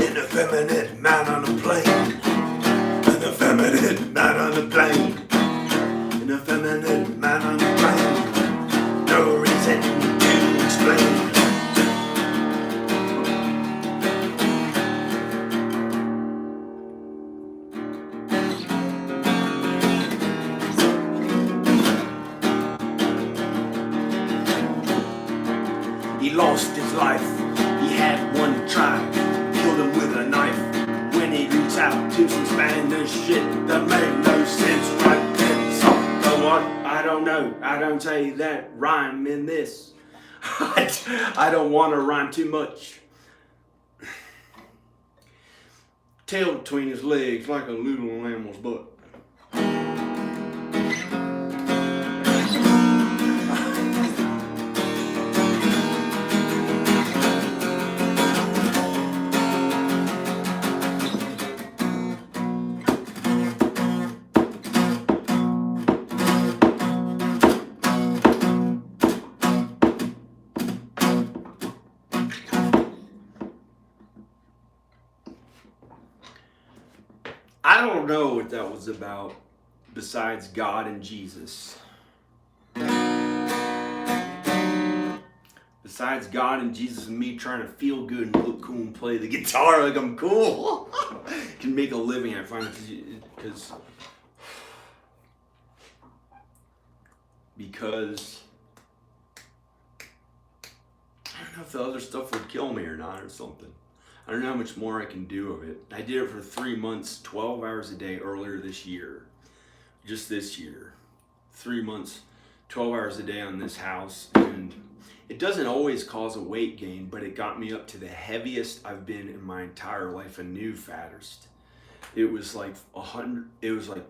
An effeminate man on a plane. An effeminate man on a plane. An effeminate man on a plane. No reason to explain. He lost his life. He had one try. Killed him with a knife. When he reached out to some Spanish shit that made no sense right then. So, what? I don't know. I don't say that rhyme in this. I don't want to rhyme too much. Tail between his legs like a little animal's butt. I don't know what that was about besides God and Jesus. Besides God and Jesus and me trying to feel good and look cool and play the guitar like I'm cool. Can make a living, I find, because I don't know if the other stuff would kill me or not or something. I don't know how much more I can do of it. I did it for 3 months, 12 hours a day earlier this year. Just this year. 3 months, 12 hours a day on this house. And it doesn't always cause a weight gain, but it got me up to the heaviest I've been in my entire life, a new fattest. It was like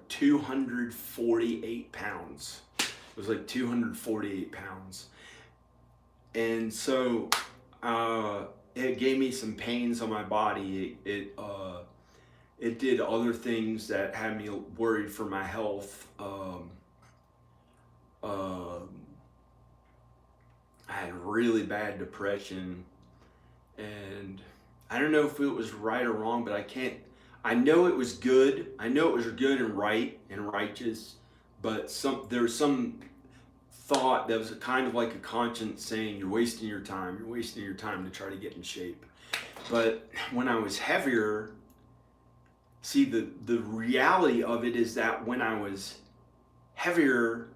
248 pounds. It was like 248 pounds. And so, it gave me some pains on my body. It did other things that had me worried for my health. I had really bad depression, and I don't know if it was right or wrong, but I know it was good. I know it was good and right and righteous, but there was some thought that was kind of like a conscience saying you're wasting your time to try to get in shape. But when I was heavier, see, the reality of it is that when I was heavier,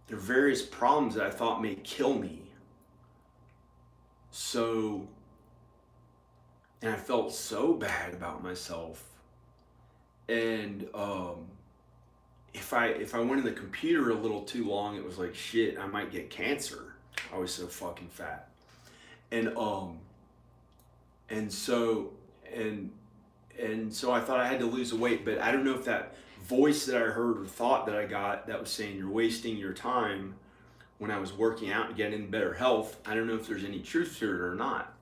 there are various problems that I thought may kill me. So, and I felt so bad about myself. And if I went in the computer a little too long, it was like, shit, I might get cancer. I was so fucking fat. And so I thought I had to lose the weight, but I don't know if that voice that I heard or thought that I got that was saying you're wasting your time when I was working out and getting better health, I don't know if there's any truth to it or not.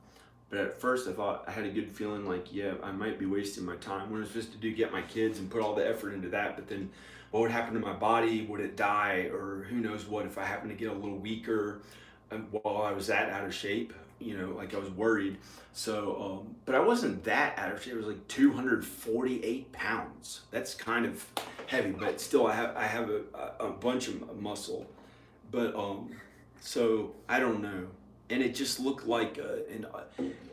But at first I thought I had a good feeling like, yeah, I might be wasting my time. What I was supposed to do, get my kids and put all the effort into that, but then what would happen to my body? Would it die? Or who knows what if I happen to get a little weaker while I was that out of shape? You know, like I was worried. So, but I wasn't that out of shape. It was like 248 pounds. That's kind of heavy, but still I have a bunch of muscle. But so I don't know. And it just looked like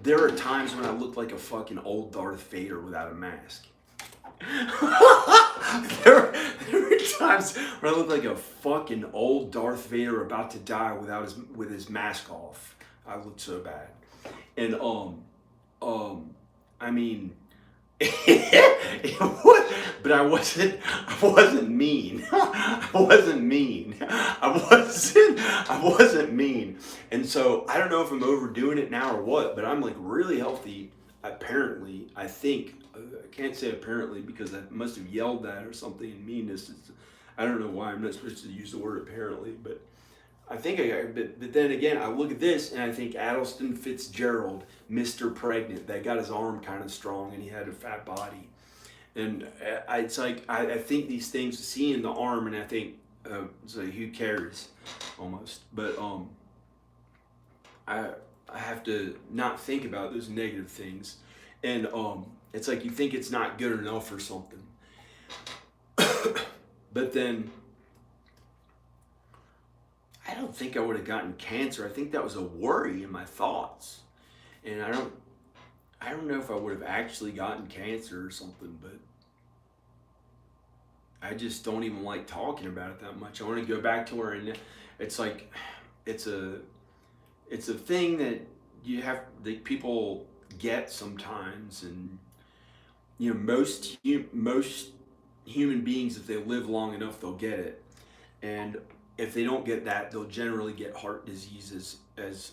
there are times when I looked like a fucking old Darth Vader without a mask. there were times where I looked like a fucking old Darth Vader about to die with his mask off. I looked so bad. And I mean, but I wasn't mean. I wasn't mean. And so I don't know if I'm overdoing it now or what, but I'm like really healthy. Apparently, I think. I can't say apparently because I must have yelled that or something in meanness. I don't know why I'm not supposed to use the word apparently, but I think I got. But then again, I look at this and I think Addleston Fitzgerald, Mr. Pregnant, that got his arm kind of strong and he had a fat body. And it's like, I think these things, seeing the arm, and I think, it's like, who cares, almost. But I have to not think about those negative things. And it's like you think it's not good enough or something. But then, I don't think I would have gotten cancer. I think that was a worry in my thoughts. And I don't know if I would have actually gotten cancer or something, but I just don't even like talking about it that much. I want to go back to where it's like, it's a thing that that people get sometimes, and most human beings, if they live long enough, they'll get it. And if they don't get that, they'll generally get heart disease, as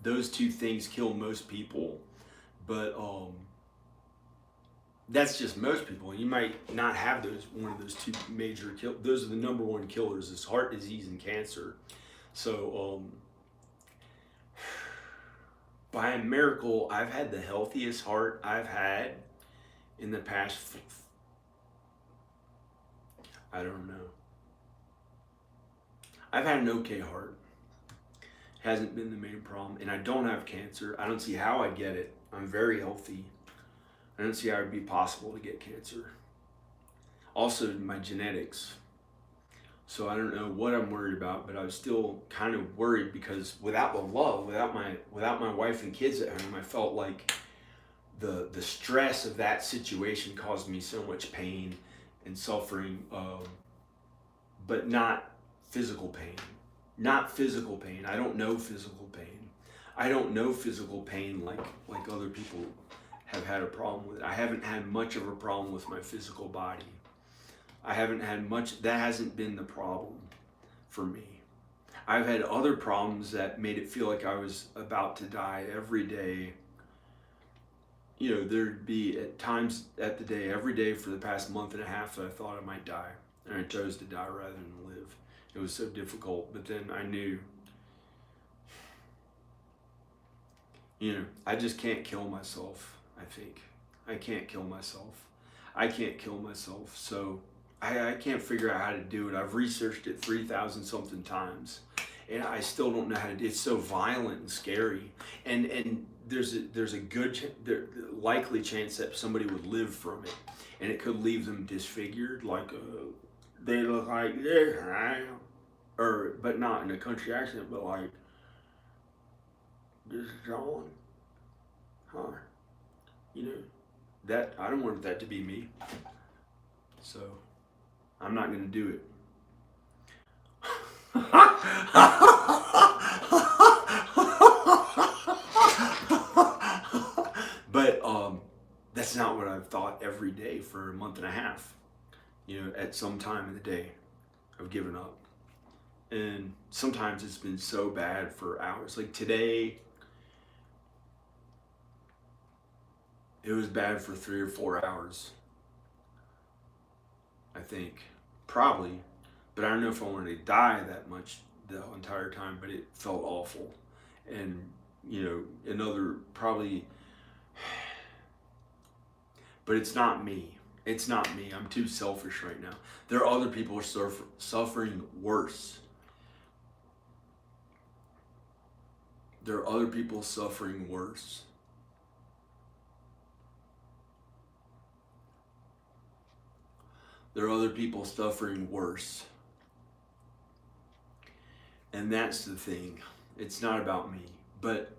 those two things kill most people. But that's just most people. You might not have one of those two major those are the number one killers, is heart disease and cancer. So by a miracle, I've had the healthiest heart I've had in the past, I don't know. I've had an okay heart. Hasn't been the main problem. And I don't have cancer. I don't see how I get it. I'm very healthy. I don't see how it would be possible to get cancer. Also, my genetics. So I don't know what I'm worried about, but I was still kind of worried because without the love, without my wife and kids at home, I felt like the stress of that situation caused me so much pain and suffering, but not physical pain. Not physical pain. I don't know physical pain. I don't know physical pain like other people have had a problem with it. I haven't had much of a problem with my physical body. I haven't had much, that hasn't been the problem for me. I've had other problems that made it feel like I was about to die every day. There'd be at times at the day, every day for the past month and a half that I thought I might die. And I chose to die rather than live. It was so difficult, but then I knew, I just can't kill myself, I think. I can't kill myself. So I can't figure out how to do it. I've researched it 3,000 something times, and I still don't know how to do it. It's so violent and scary. And there's a likely chance that somebody would live from it, and it could leave them disfigured, like they look like this, but not in a country accent, but like, this is John, huh? That I don't want that to be me. So I'm not gonna do it. But that's not what I've thought every day for a month and a half. At some time in the day, I've given up. And sometimes it's been so bad for hours. Like today, it was bad for 3 or 4 hours. I think. Probably. But I don't know if I wanted to die that much the entire time, but it felt awful. And, another probably, but it's not me. It's not me. I'm too selfish right now. There are other people who are suffering worse. There are other people suffering worse. There are other people suffering worse. And that's the thing. It's not about me. But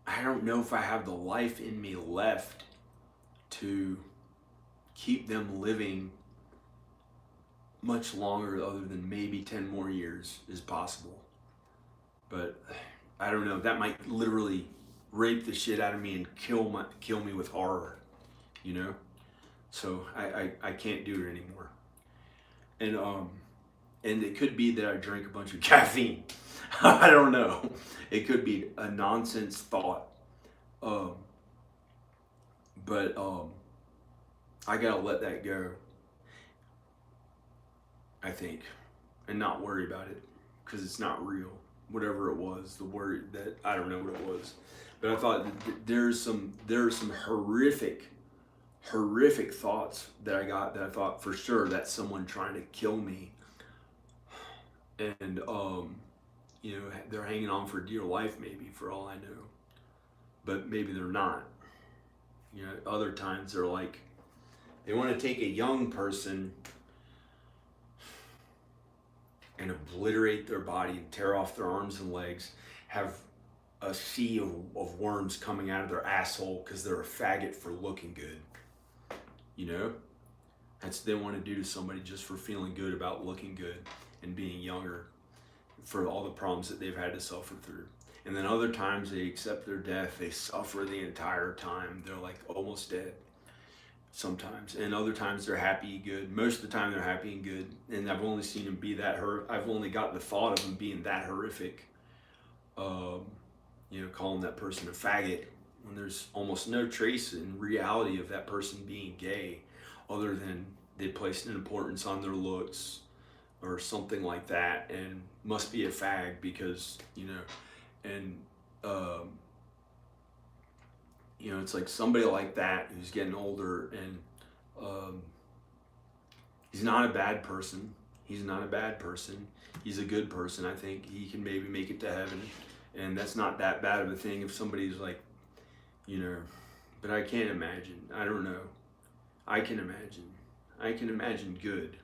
I don't know if I have the life in me left to keep them living much longer other than maybe 10 more years is possible. But I don't know, that might literally rape the shit out of me and kill me with horror, you know? So I can't do it anymore. And it could be that I drank a bunch of caffeine. I don't know. It could be a nonsense thought. But I gotta let that go, I think, and not worry about it, because it's not real. Whatever it was, the word that, I don't know what it was. But I thought there's some horrific thoughts that I got, that I thought for sure that's someone trying to kill me. And you know, they're hanging on for dear life, maybe, for all I know. But maybe they're not. You know, other times they're like, they want to take a young person and obliterate their body and tear off their arms and legs, have a sea of worms coming out of their asshole because they're a faggot for looking good. You know? That's what they want to do to somebody just for feeling good about looking good and being younger, for all the problems that they've had to suffer through. And then other times they accept their death, they suffer the entire time. They're like almost dead sometimes. And other times they're happy and good. Most of the time they're happy and good. And I've only seen them be that I've only got the thought of them being that horrific. You know, calling that person a faggot when there's almost no trace in reality of that person being gay, other than they placed an importance on their looks or something like that, and must be a fag because, you know, and you know, it's like somebody like that who's getting older, and he's not a bad person. He's not a bad person. He's a good person. I think he can maybe make it to heaven, and that's not that bad of a thing if somebody's like, you know, but I can't imagine. I don't know. I can imagine good.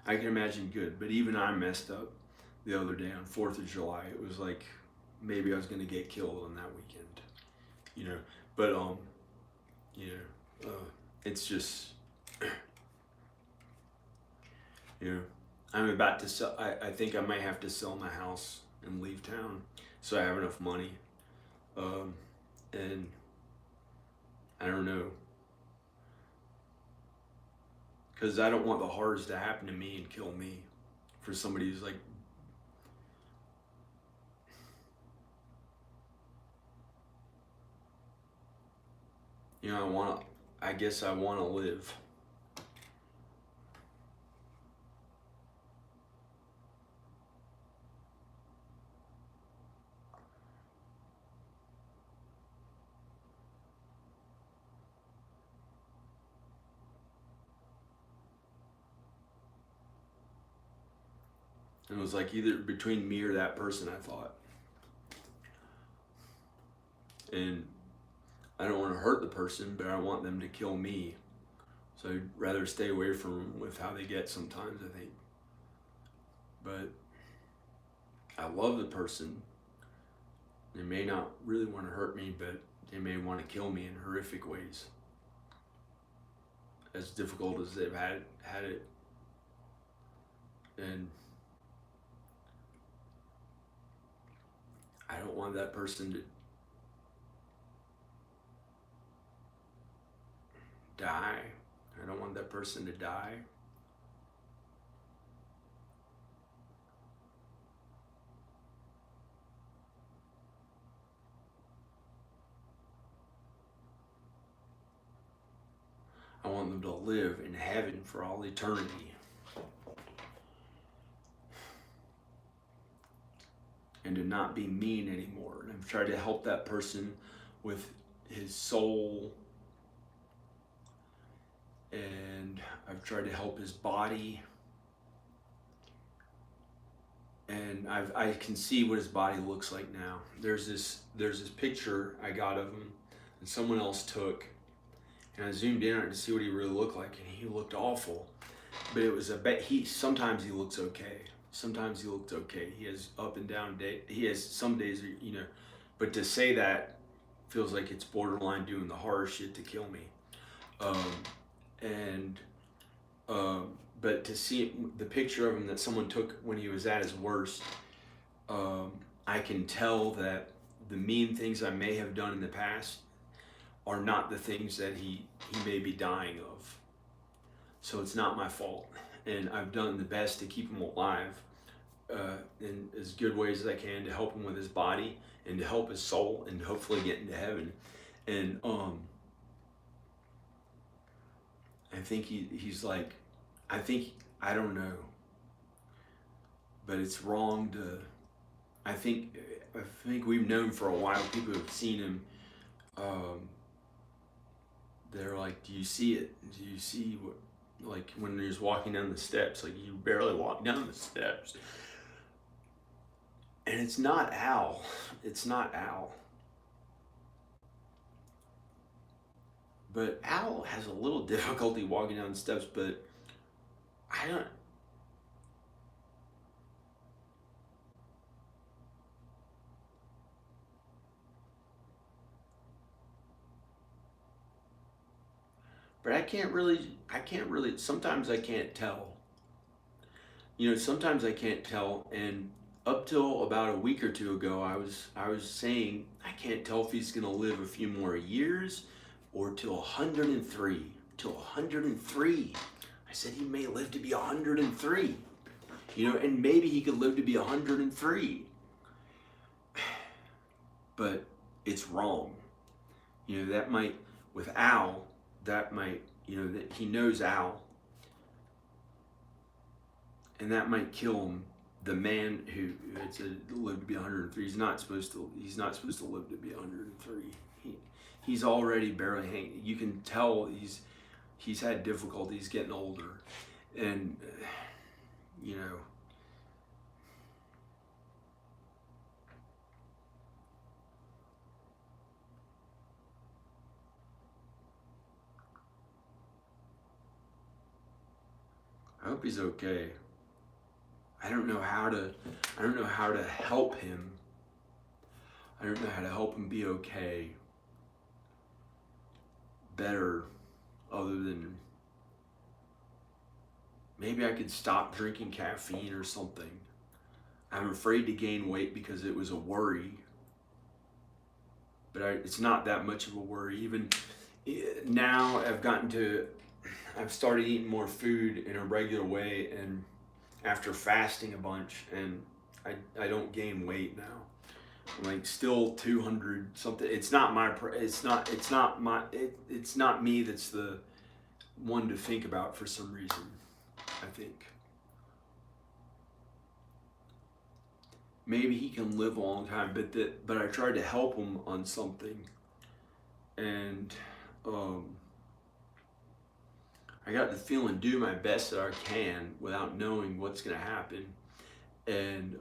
I can imagine good, but even I messed up the other day on 4th of July. It was like, maybe I was going to get killed on that weekend, you know, but, you know, it's just, you know, I'm about to sell, I think I might have to sell my house and leave town so I have enough money, and I don't know, because I don't want the horrors to happen to me and kill me for somebody who's like, you know, I guess I want to live. And it was like either between me or that person, I thought. And I don't want to hurt the person, but I want them to kill me. So I'd rather stay away from them with how they get sometimes, I think. But I love the person. They may not really want to hurt me, but they may want to kill me in horrific ways. As difficult as they've had it. And I don't want that person to die. I don't want that person to die. I want them to live in heaven for all eternity. And to not be mean anymore. And I've tried to help that person with his soul. And I've tried to help his body. And I can see what his body looks like now. There's this picture I got of him that someone else took. And I zoomed in on it to see what he really looked like, and he looked awful. But it was sometimes he looks okay. Sometimes he looked okay. He has up and down days. He has some days, you know, but to say that feels like it's borderline doing the horror shit to kill me. Um, and but to see the picture of him that someone took when he was at his worst, I can tell that the mean things I may have done in the past are not the things that he may be dying of. So it's not my fault, and I've done the best to keep him alive in as good ways as I can to help him with his body and to help his soul and hopefully get into heaven. And I think he's like, I don't know, but it's wrong to. I think we've known for a while. People who've seen him. They're like, do you see it? Do you see what? Like when he was walking down the steps, like you barely walk down the steps. And it's not Al. It's not Al. But Al has a little difficulty walking down the steps, but I don't. But I can't really, sometimes I can't tell. Sometimes I can't tell. And up till about a week or two ago, I was saying, I can't tell if he's going to live a few more years or till 103. Till 103. I said he may live to be 103. And maybe he could live to be 103. But it's wrong. That might, with Al, that might, that he knows Al, and that might kill him. The man who had said lived to be 103, he's not supposed to live to be 103. He's already barely hanging. You can tell he's had difficulties getting older, and I hope he's okay. I don't know how to help him. I don't know how to help him be okay. Better, other than maybe I could stop drinking caffeine or something. I'm afraid to gain weight because it was a worry. But it's not that much of a worry. Even now I've started eating more food in a regular way, and after fasting a bunch, and I don't gain weight now. I'm like still 200 something. It's not me that's the one to think about for some reason, I think. Maybe he can live a long time, but I tried to help him on something, and I got the feeling do my best that I can without knowing what's going to happen. And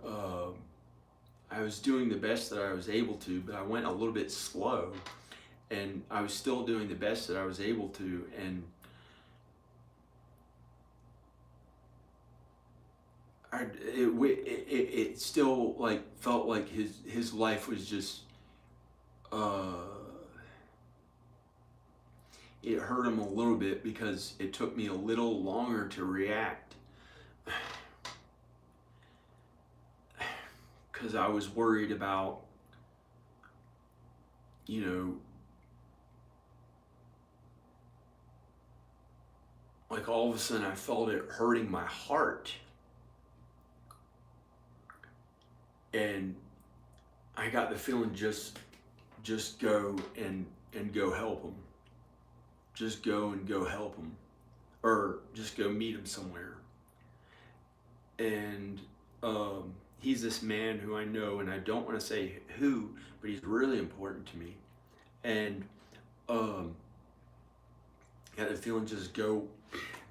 I was doing the best that I was able to, but I went a little bit slow. And I was still doing the best that I was able to. And it still like felt like his life was just it hurt him a little bit because it took me a little longer to react, because I was worried about like all of a sudden I felt it hurting my heart. And I got the feeling just go and go help him. Just go and go help him. Or just go meet him somewhere. And he's this man who I know, and I don't want to say who, but he's really important to me. And got the feeling just go,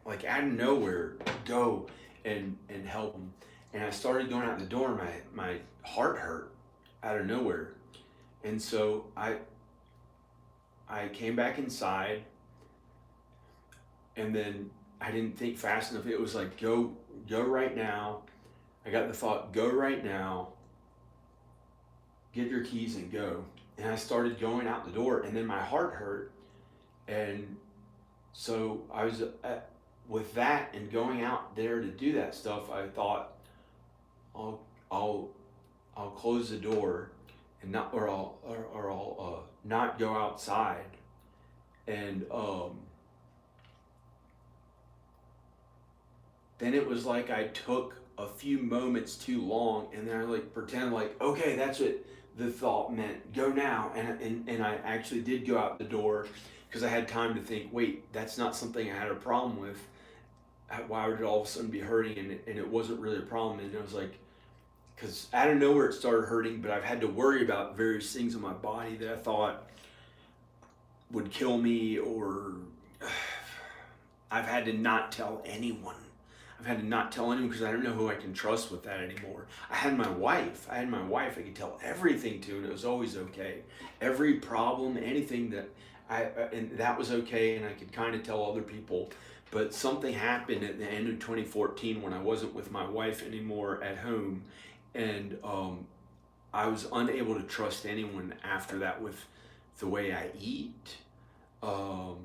like out of nowhere, go and help him. And I started going out the door, my heart hurt out of nowhere. And so I came back inside, and then I didn't think fast enough. It was like, go right now. I got the thought, go right now, get your keys and go. And I started going out the door, and then my heart hurt, and So I was with that and going out there to do that stuff. I thought I'll I'll I'll close the door and not or I'll not go outside. And then it was like I took a few moments too long, and then I like pretend like, okay, that's what the thought meant. Go now, and I actually did go out the door because I had time to think. Wait, that's not something I had a problem with. Why would it all of a sudden be hurting? And it wasn't really a problem. And I was like, because out of nowhere it started hurting, but I've had to worry about various things in my body that I thought would kill me, or I've had to not tell anyone. I've had to not tell anyone because I don't know who I can trust with that anymore. I had my wife I could tell everything to, and it was always okay. Every problem, anything that and that was okay, and I could kind of tell other people. But something happened at the end of 2014 when I wasn't with my wife anymore at home, and I was unable to trust anyone after that with the way I eat, the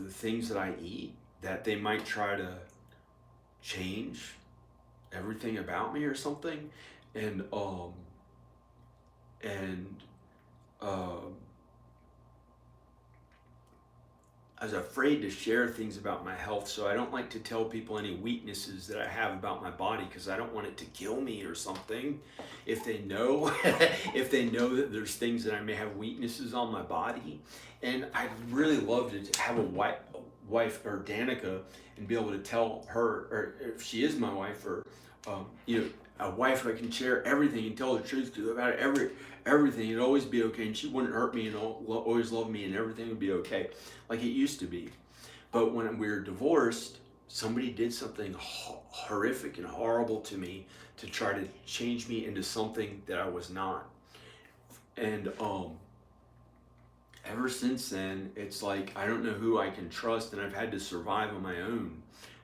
things that I eat, that they might try to change everything about me or something, and and I was afraid to share things about my health, so I don't like to tell people any weaknesses that I have about my body because I don't want it to kill me or something. If they know, if they know that there's things that I may have weaknesses on my body, and I'd really love to have a wife or Danica and be able to tell her, or if she is my wife, or a wife who I can share everything and tell the truth to about everything. It'd always be okay, and she wouldn't hurt me, and always love me, and everything would be okay, like it used to be. But when we were divorced, somebody did something horrific and horrible to me to try to change me into something that I was not. And ever since then, it's like I don't know who I can trust, and I've had to survive on my own,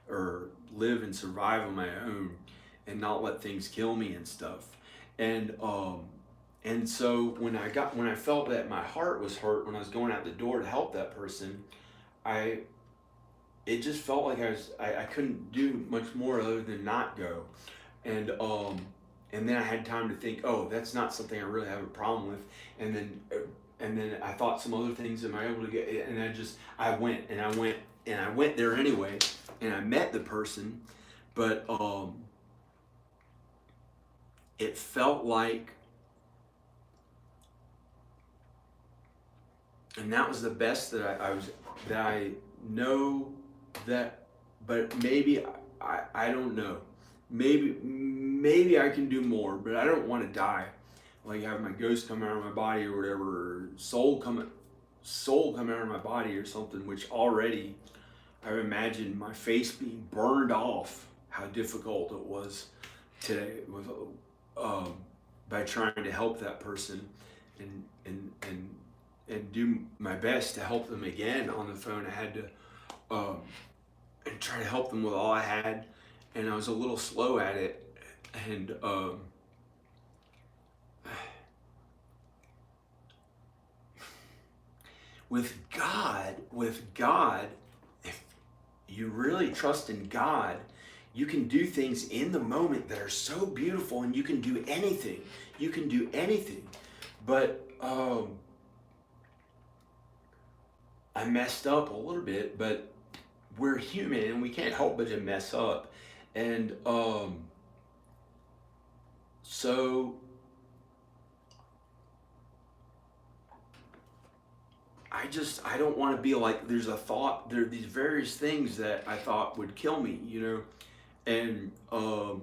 or live and survive on my own, and not let things kill me and stuff. And so when I felt that my heart was hurt when I was going out the door to help that person, it just felt like I couldn't do much more other than not go. And then I had time to think, oh, that's not something I really have a problem with. And then I thought some other things, am I able to get, and I went there anyway, and I met the person, but it felt like, and that was the best that I know that, but maybe I don't know. Maybe I can do more, but I don't want to die. Like have my ghost come out of my body or whatever, or soul come out of my body or something, which already I've imagined my face being burned off, how difficult it was today with by trying to help that person and do my best to help them again on the phone. I had to and try to help them with all I had, and I was a little slow at it. And with God, if you really trust in God, you can do things in the moment that are so beautiful, and you can do anything. You can do anything. But I messed up a little bit, but we're human and we can't help but to mess up. And so I don't want to be like, there are these various things that I thought would kill me, and I'm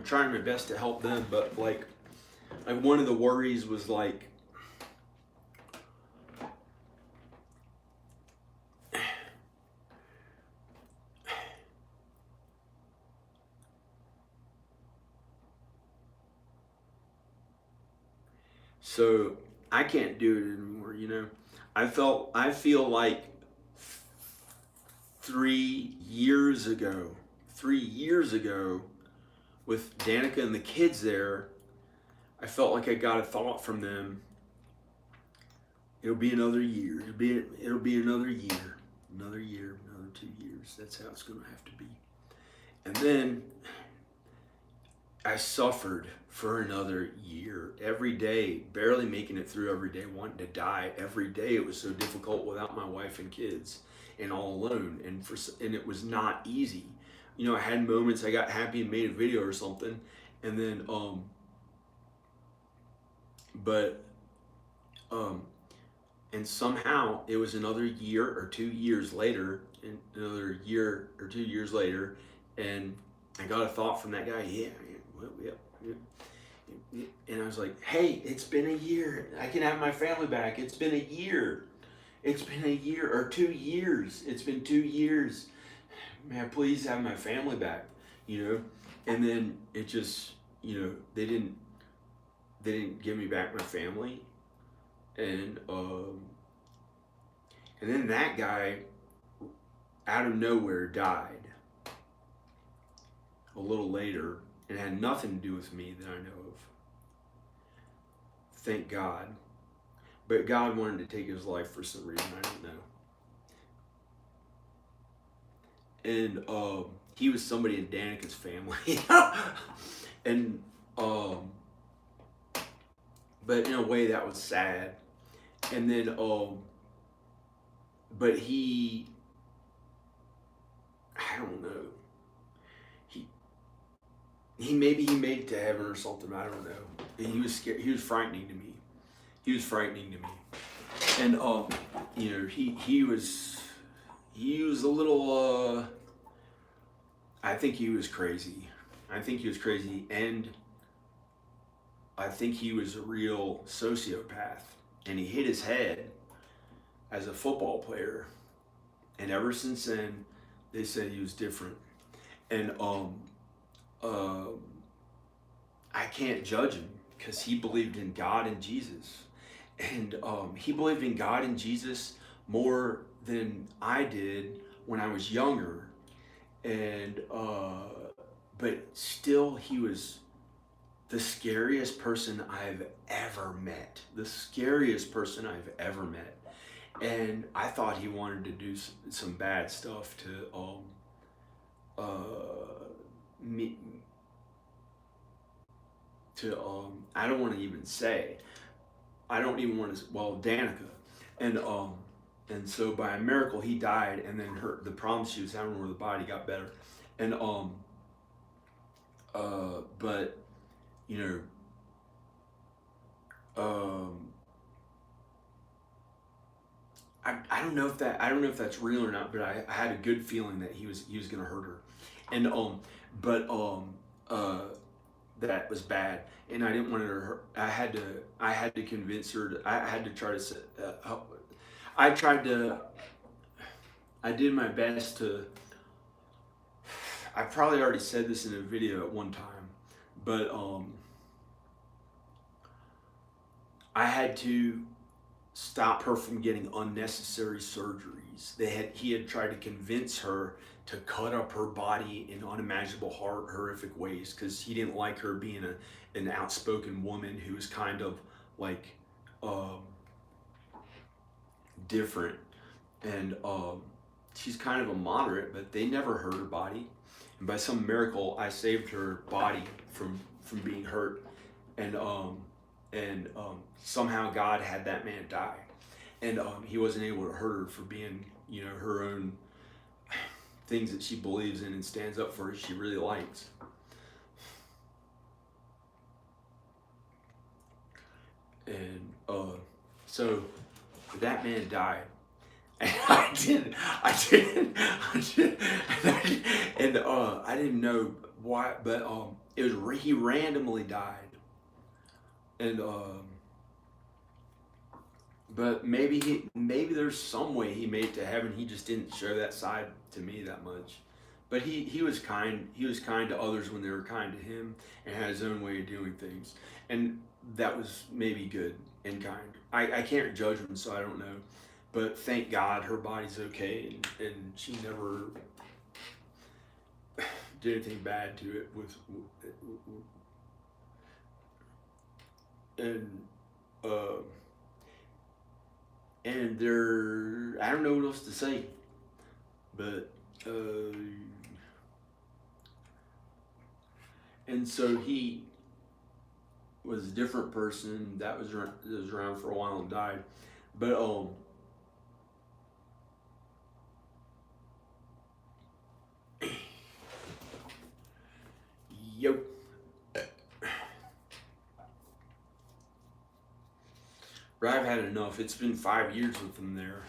trying my best to help them, but like one of the worries was like, so I can't do it anymore, I feel like 3 years ago, with Danica and the kids there, I felt like I got a thought from them it'll be another year. It'll be another year, another 2 years. That's how it's gonna have to be. And then I suffered for another year, every day, barely making it through every day, wanting to die every day. It was so difficult without my wife and kids and all alone, and it was not easy. You know, I had moments I got happy and made a video or something, and then and somehow it was another year or 2 years later, and another year or 2 years later, and I got a thought from that guy. Yeah. And I was like, hey, it's been a year. I can have my family back. It's been a year. It's been a year or 2 years. It's been 2 years. Man, please have my family back, you know? And then it just, you know, they didn't give me back my family. And then that guy out of nowhere died a little later, and it had nothing to do with me that I know of. Thank God. But God wanted to take his life for some reason, I don't know. And he was somebody in Danica's family. And but in a way that was sad. And then but he, I don't know. He maybe he made it to heaven or something. I don't know. He was scared. He was frightening to me. And you know, he was a little. I think he was crazy. And I think he was a real sociopath. And he hit his head as a football player. And ever since then, they said he was different. And I can't judge him because he believed in God and Jesus. And he believed in God and Jesus more than I did when I was younger. And but still, he was the scariest person I've ever met. And I thought he wanted to do some bad stuff to me. I don't want to even say. I don't even want to. Well, Danica, and so by a miracle he died, and then the problems she was having with the body got better, and but you know, I don't know if that's real or not, but I had a good feeling that he was gonna hurt her, and that was bad, and I didn't want her to hurt. I had to convince her. I had to try to. I did my best to. I probably already said this in a video at one time, but I had to stop her from getting unnecessary surgeries. He had tried to convince her to cut up her body in unimaginable, horrific ways because he didn't like her being an outspoken woman who was kind of like different, and she's kind of a moderate, but they never hurt her body. And by some miracle, I saved her body from being hurt, and somehow God had that man die, and he wasn't able to hurt her for being, you know, her own things that she believes in and stands up for, she really likes. And so that man died, and I didn't know why, but he randomly died, and but maybe there's some way he made it to heaven. He just didn't show that side to me that much. But he was kind. He was kind to others when they were kind to him, and had his own way of doing things. And that was maybe good and kind. I can't judge him, so I don't know. But thank God her body's okay, and she never did anything bad to it. And And I don't know what else to say, but, and so he was a different person that was around for a while and died. But, yo. But I've had enough. It's been 5 years with them there.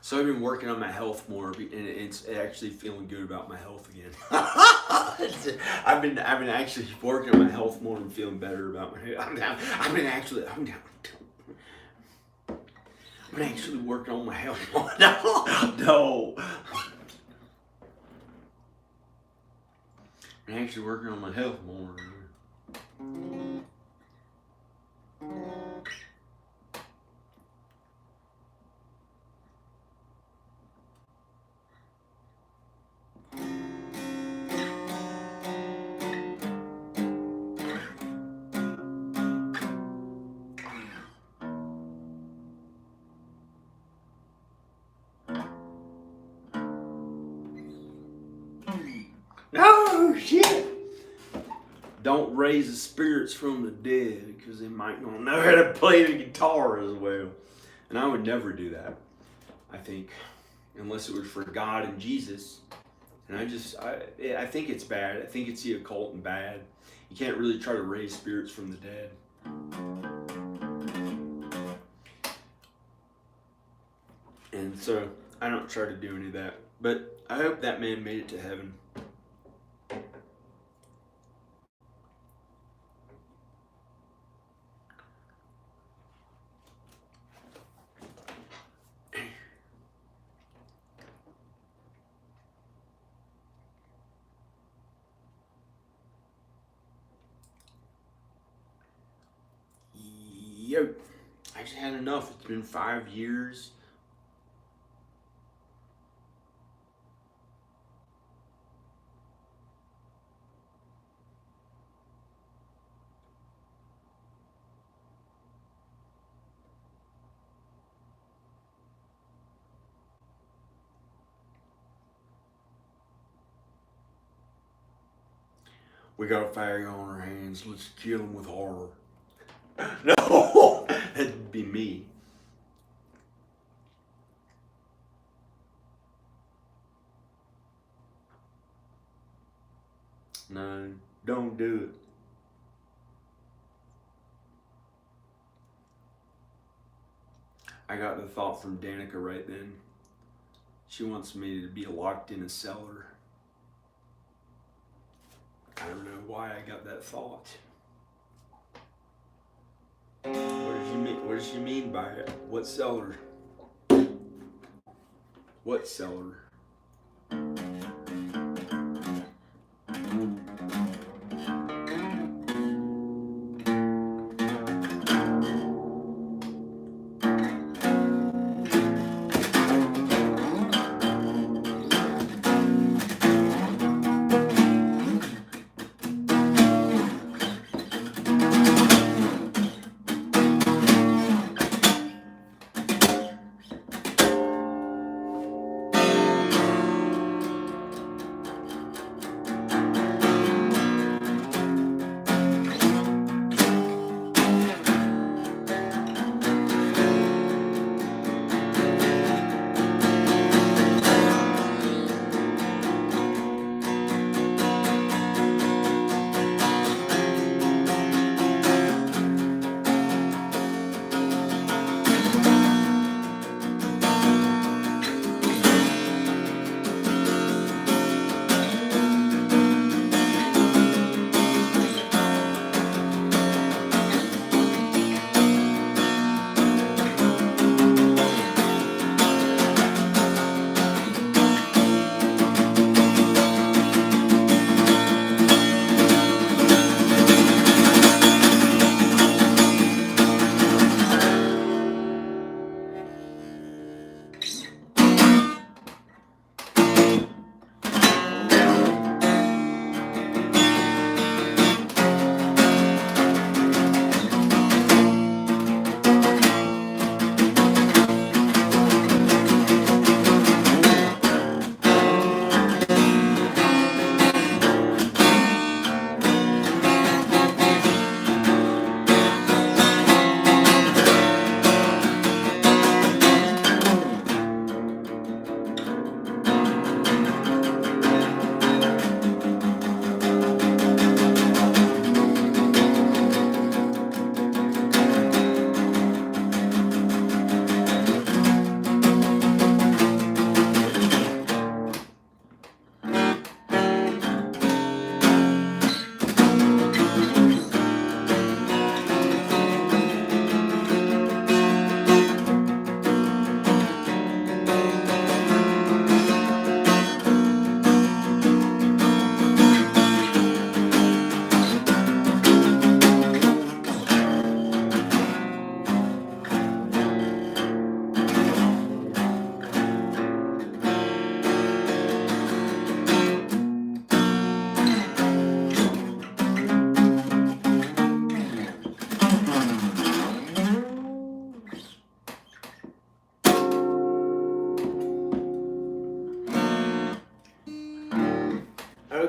So I've been working on my health more, and it's actually feeling good about my health again. I've been actually working on my health more and feeling better about my health. I'm actually working on my health more. No. I'm actually working on my health more. No, shit. Don't raise the spirits from the dead, because they might not know how to play the guitar as well. And I would never do that, I think, unless it was for God and Jesus. And I think it's bad. I think it's the occult and bad. You can't really try to raise spirits from the dead. And so I don't try to do any of that. But I hope that man made it to heaven. Yo, I just had enough. It's been 5 years. We got a fire on our hands. Let's kill him with horror. No, that'd be me. No, don't do it. I got the thought from Danica right then. She wants me to be locked in a cellar. I don't know why I got that thought. What does she mean by it? What cellar? What cellar?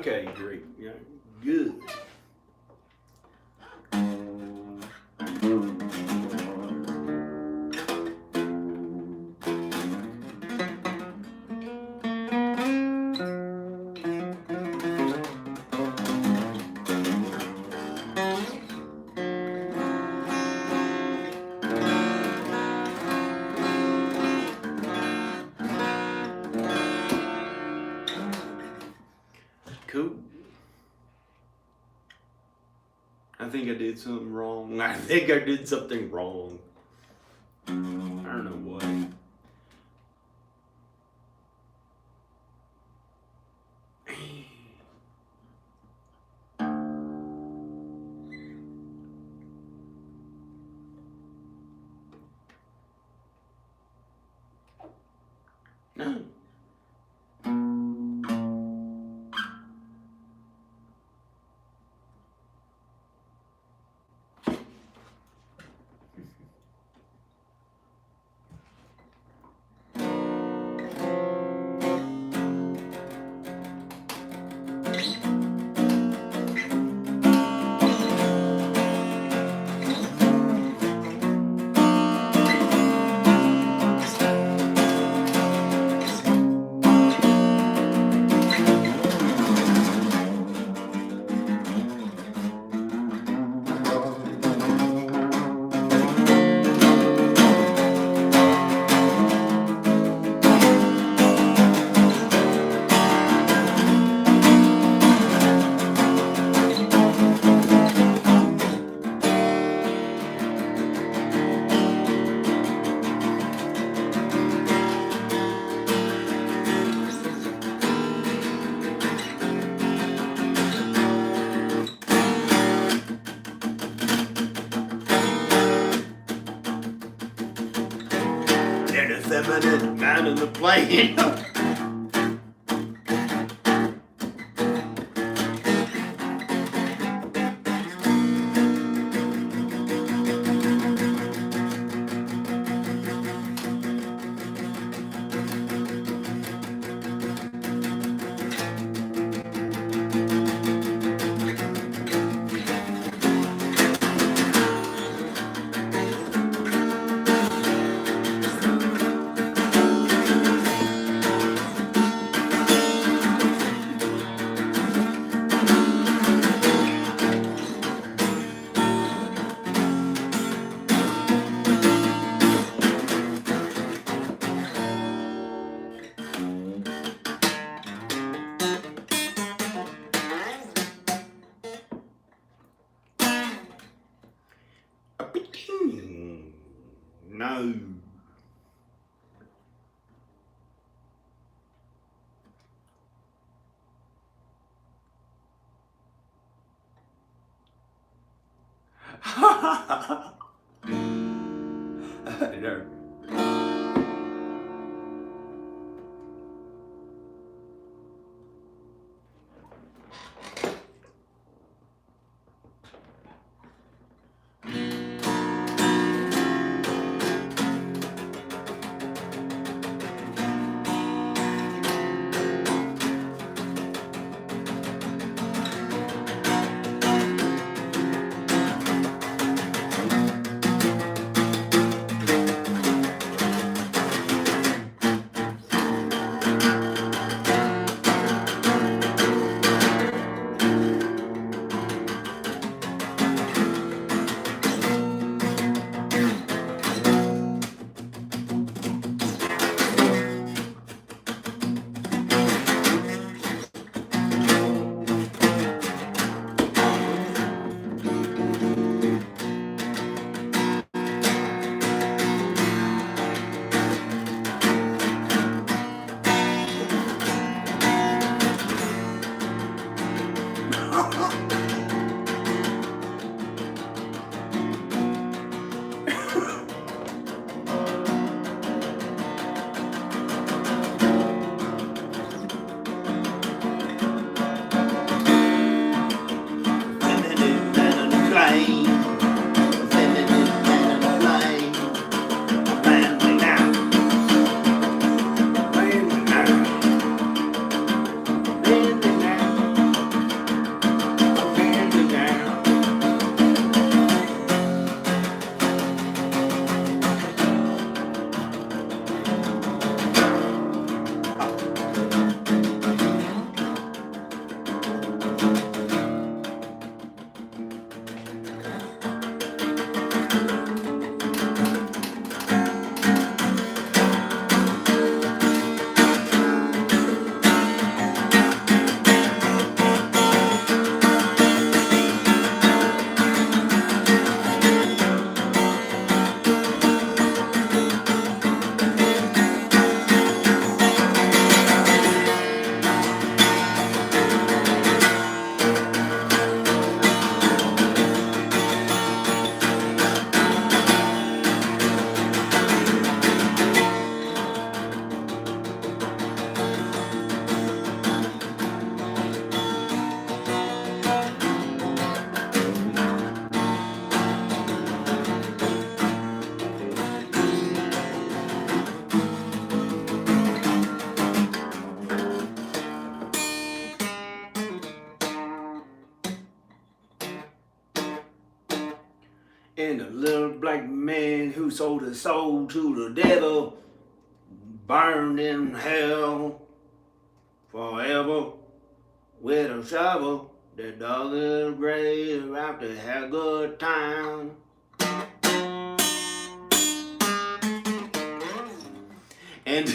Okay, great. Yeah, good. Cool. I think I did something wrong. I think I did something wrong. I don't know what. No. An effeminate man in the plane. No. No. And the little black man who sold his soul to the devil burned in hell forever with a shovel. They dug his grave after they had a good time. And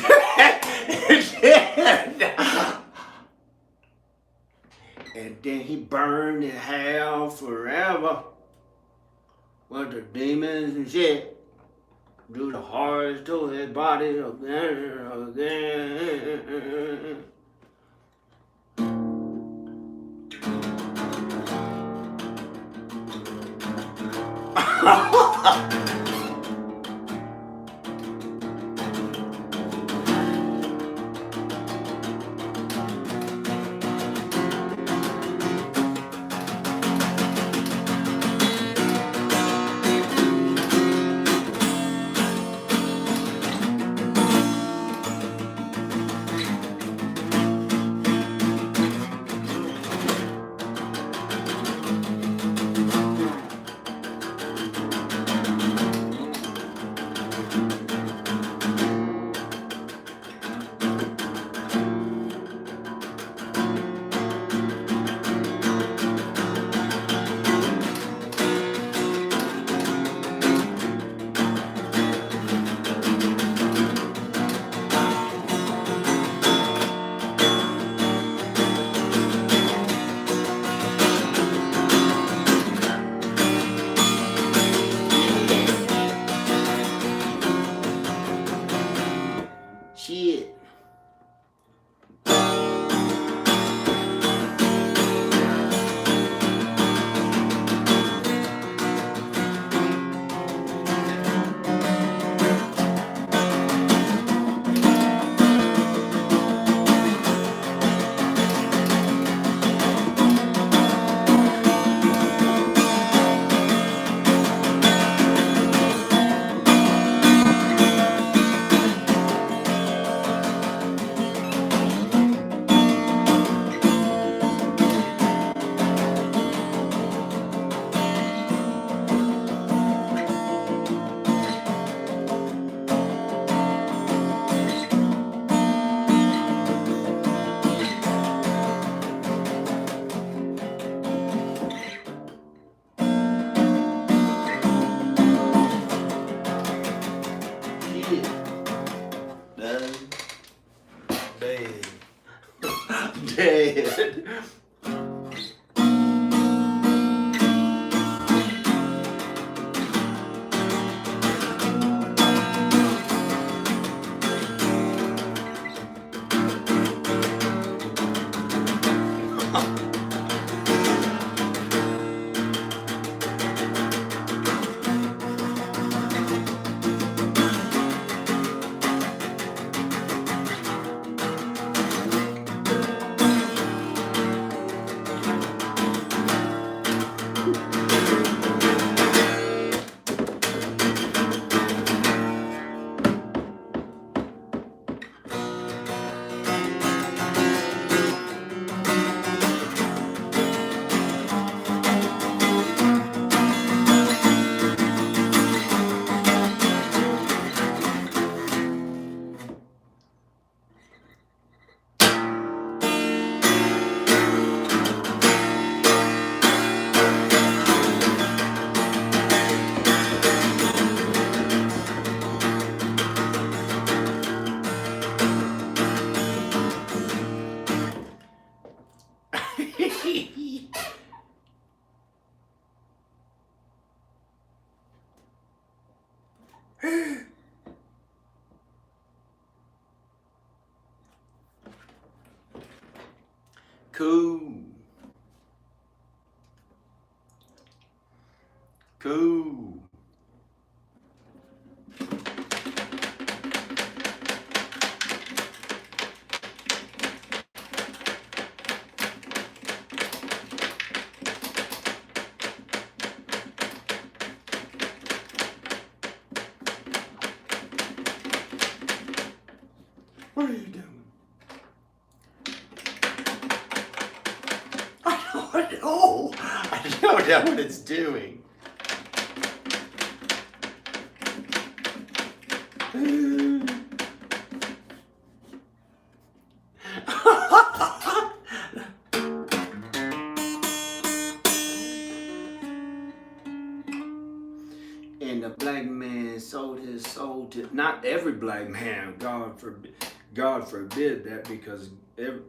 and then he burned in hell forever with the demons and shit. Do the horrors to his body again and again. Shit. Dead. Cool. Cool. What are you doing? I don't know what it's doing. And the black man sold his soul to, not every black man, God forbid that, because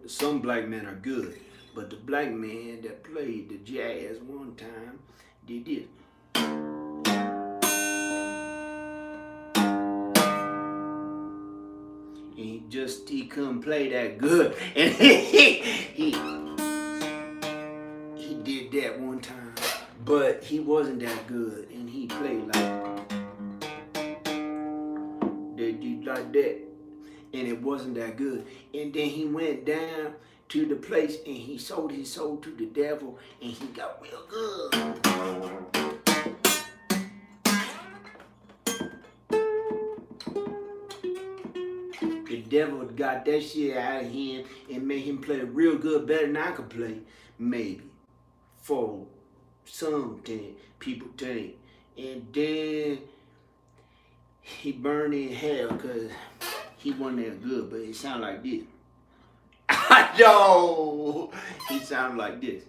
some black men are good, but the black man that played the jazz one time did this. And he couldn't play that good, and he did that one time, but he wasn't that good, and he played like that, and it wasn't that good. And then he went down to the place and he sold his soul to the devil, and he got real good. The devil got that shit out of him and made him play real good, better than I could play, maybe, for something people think. And then he burned in hell because he wasn't that good, but it sounded like this. I know! He sounded like this.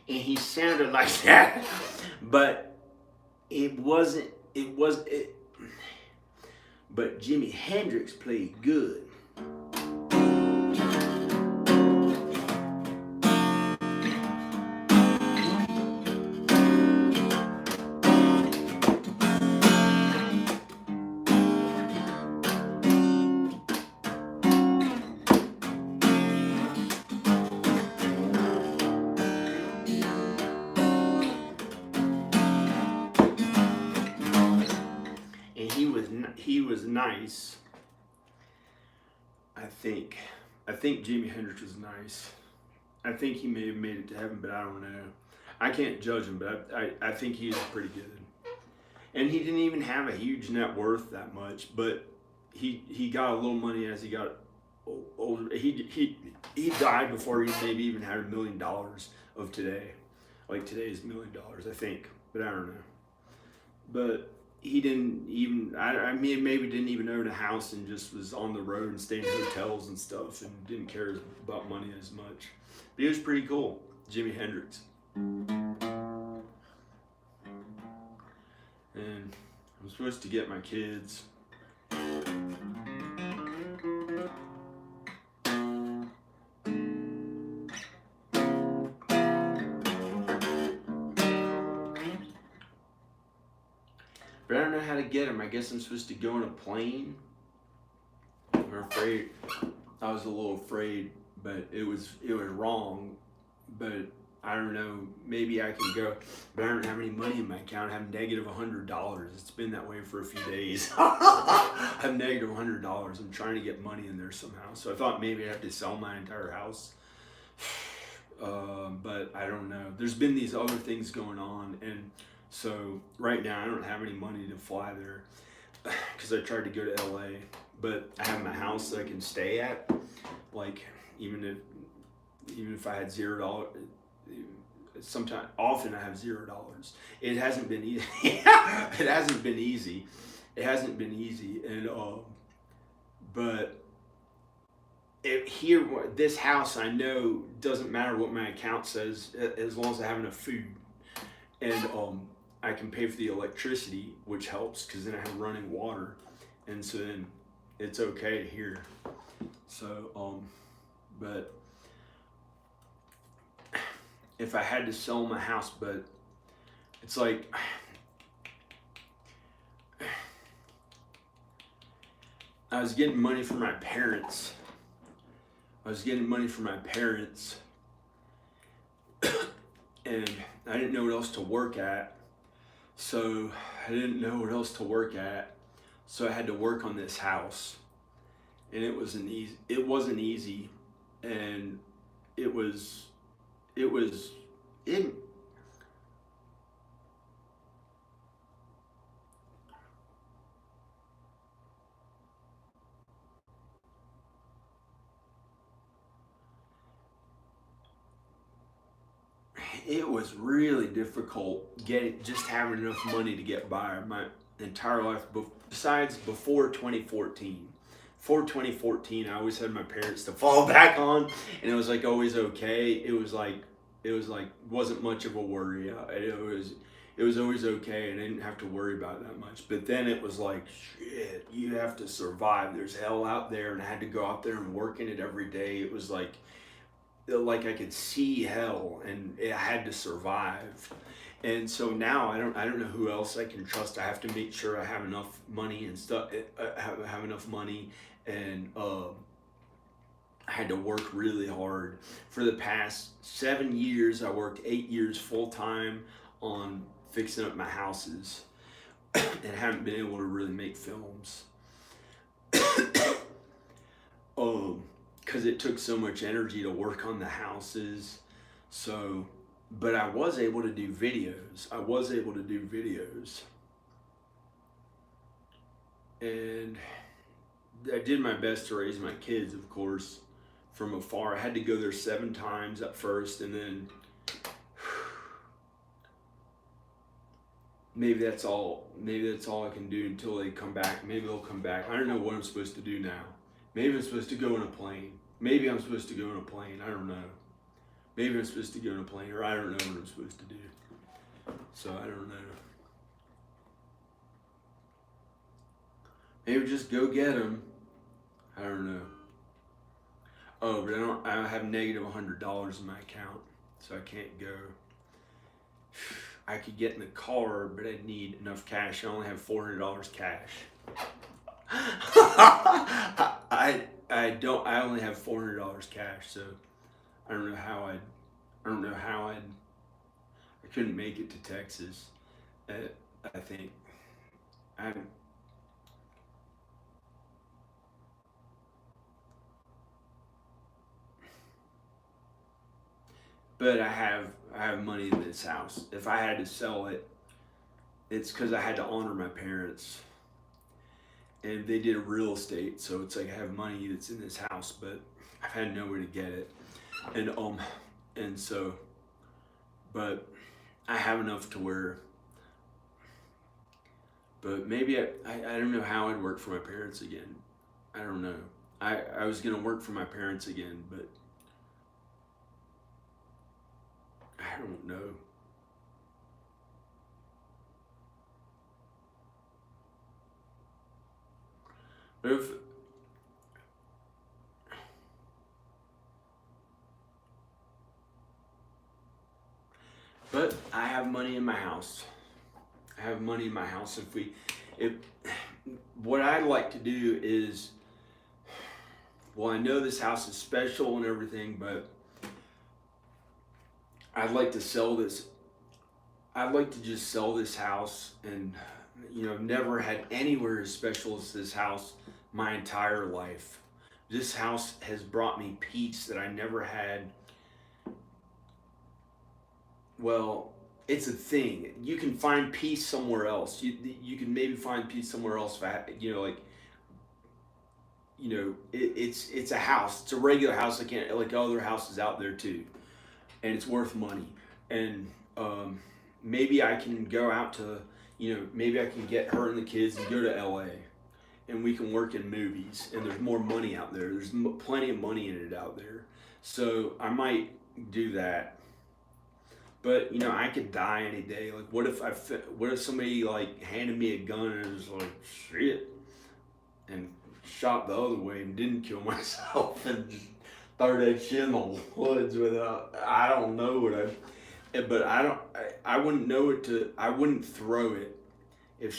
And he sounded like that, but but Jimi Hendrix played good. He was nice. I think Jimi Hendrix was nice. I think he may have made it to heaven, but I don't know. I can't judge him, but I think he is pretty good. And he didn't even have a huge net worth that much, but he got a little money as he got older. He died before he maybe even had $1 million of today, like today's $1 million, I think, but I don't know. But he didn't even, I mean, maybe didn't even own a house and just was on the road and staying in hotels and stuff and didn't care about money as much. But he was pretty cool, Jimi Hendrix. And I'm supposed to get my kids. But I don't know how to get them. I guess I'm supposed to go on a plane. I'm afraid. I was a little afraid, but it was wrong. But I don't know. Maybe I can go. But I don't have any money in my account. I have negative $100. It's been that way for a few days. I have negative $100. I'm trying to get money in there somehow. So I thought maybe I'd have to sell my entire house. But I don't know. There's been these other things going on, and so right now I don't have any money to fly there because I tried to go to LA, but I have my house that I can stay at. Like even if I had $0, often I have $0. It hasn't been easy. It hasn't been easy. It hasn't been easy, and but this house, I know doesn't matter what my account says as long as I have enough food, and I can pay for the electricity, which helps because then I have running water, and so then it's okay here. So but if I had to sell my house, but it's like I was getting money from my parents. And I didn't know what else to work at. So I had to work on this house, and it wasn't easy, and it was really difficult just having enough money to get by my entire life. Besides before 2014. Before 2014, I always had my parents to fall back on, and it was like always okay. It was like wasn't much of a worry. It was always okay, and I didn't have to worry about it that much. But then it was like, shit, you have to survive. There's hell out there, and I had to go out there and work in it every day. It was like I could see hell, and I had to survive. And so now I don't know who else I can trust. I have to make sure I have enough money and stuff. Have enough money, and I had to work really hard. For the past 7 years, I worked 8 years full time on fixing up my houses, and haven't been able to really make films. Because it took so much energy to work on the houses. So, but I was able to do videos. And I did my best to raise my kids, of course, from afar. I had to go there 7 times at first, and then maybe that's all I can do until they come back. Maybe they'll come back. I don't know what I'm supposed to do now. Maybe I'm supposed to go in a plane. Maybe I'm supposed to go in a plane. I don't know. Maybe I'm supposed to go in a plane, or I don't know what I'm supposed to do. So I don't know. Maybe just go get them. I don't know. Oh, but I have negative $100 in my account, so I can't go. I could get in the car, but I'd need enough cash. I only have $400 cash. I only have $400 cash, so I couldn't make it to Texas. I think but I have money in this house. If I had to sell it, it's because I had to honor my parents, and they did real estate, so it's like I have money that's in this house, but I've had nowhere to get it, and so, but I have enough to where. But maybe I don't know how I'd work for my parents again. I don't know. I was gonna work for my parents again, but I don't know. But I have money in my house. What I'd like to do is, well, I know this house is special and everything, but I'd like to sell this. I'd like to just sell this house, and I've never had anywhere as special as this house my entire life. This house has brought me peace that I never had. Well, it's a thing. You can find peace somewhere else. You can maybe find peace somewhere else. It's a house. It's a regular house like other houses out there too, and it's worth money. And maybe I can go out to, maybe I can get her and the kids and go to LA, and we can work in movies. And there's more money out there. There's plenty of money in it out there. So I might do that. But I could die any day. Like, what if somebody like handed me a gun and was like, shit, and shot the other way and didn't kill myself and just throw that shit in the woods without, I don't know but I wouldn't know I wouldn't throw it. If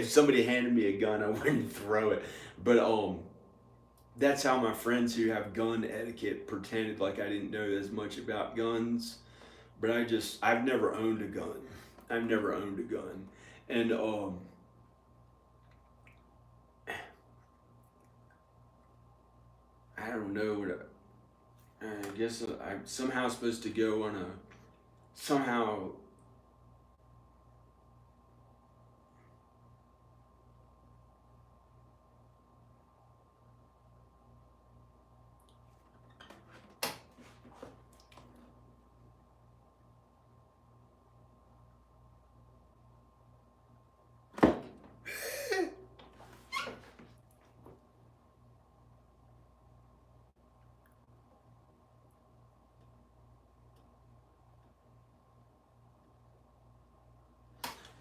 somebody handed me a gun, I wouldn't throw it. But that's how my friends who have gun etiquette pretended like I didn't know as much about guns. But I've never owned a gun. And I don't know I guess I'm somehow supposed to go on somehow.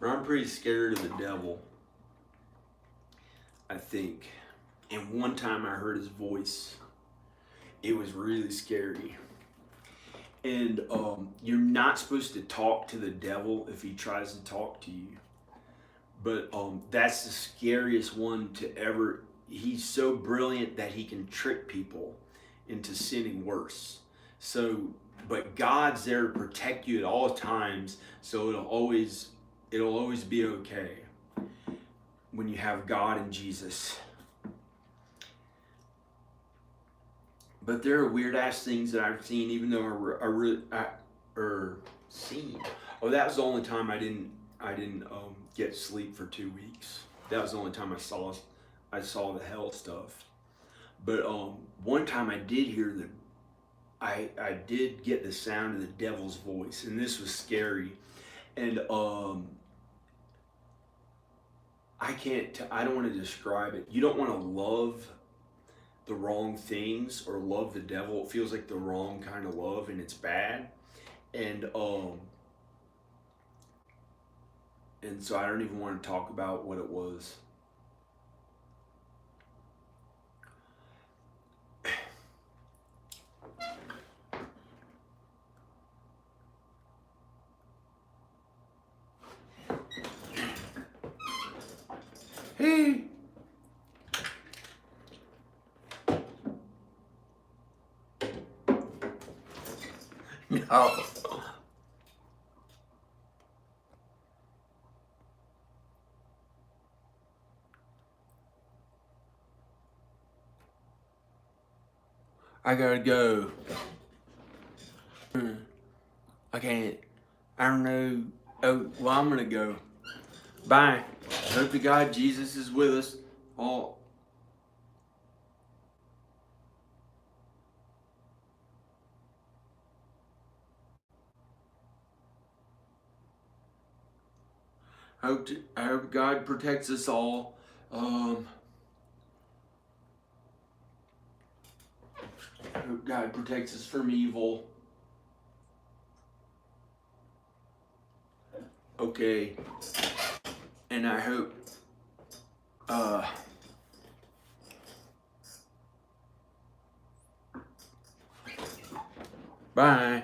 I'm pretty scared of the devil, I think. And one time I heard his voice. It was really scary. And you're not supposed to talk to the devil if he tries to talk to you. But that's the scariest one to ever. He's so brilliant that he can trick people into sinning worse. So, but God's there to protect you at all times. So it'll always be okay when you have God and Jesus. But there are weird ass things that I've seen, even though seen. Oh, that was the only time I didn't get sleep for 2 weeks. That was the only time I saw the hell stuff. But one time I did hear I did get the sound of the devil's voice, and this was scary. And I don't want to describe it. You don't want to love the wrong things or love the devil. It feels like the wrong kind of love, and it's bad. And so I don't even want to talk about what it was. Hey. No. I gotta go. I can't. I don't know. Oh, well, I'm gonna go. Bye. Hope to God Jesus is with us all. I hope God protects us all. I hope God protects us from evil. Okay. And I hope bye.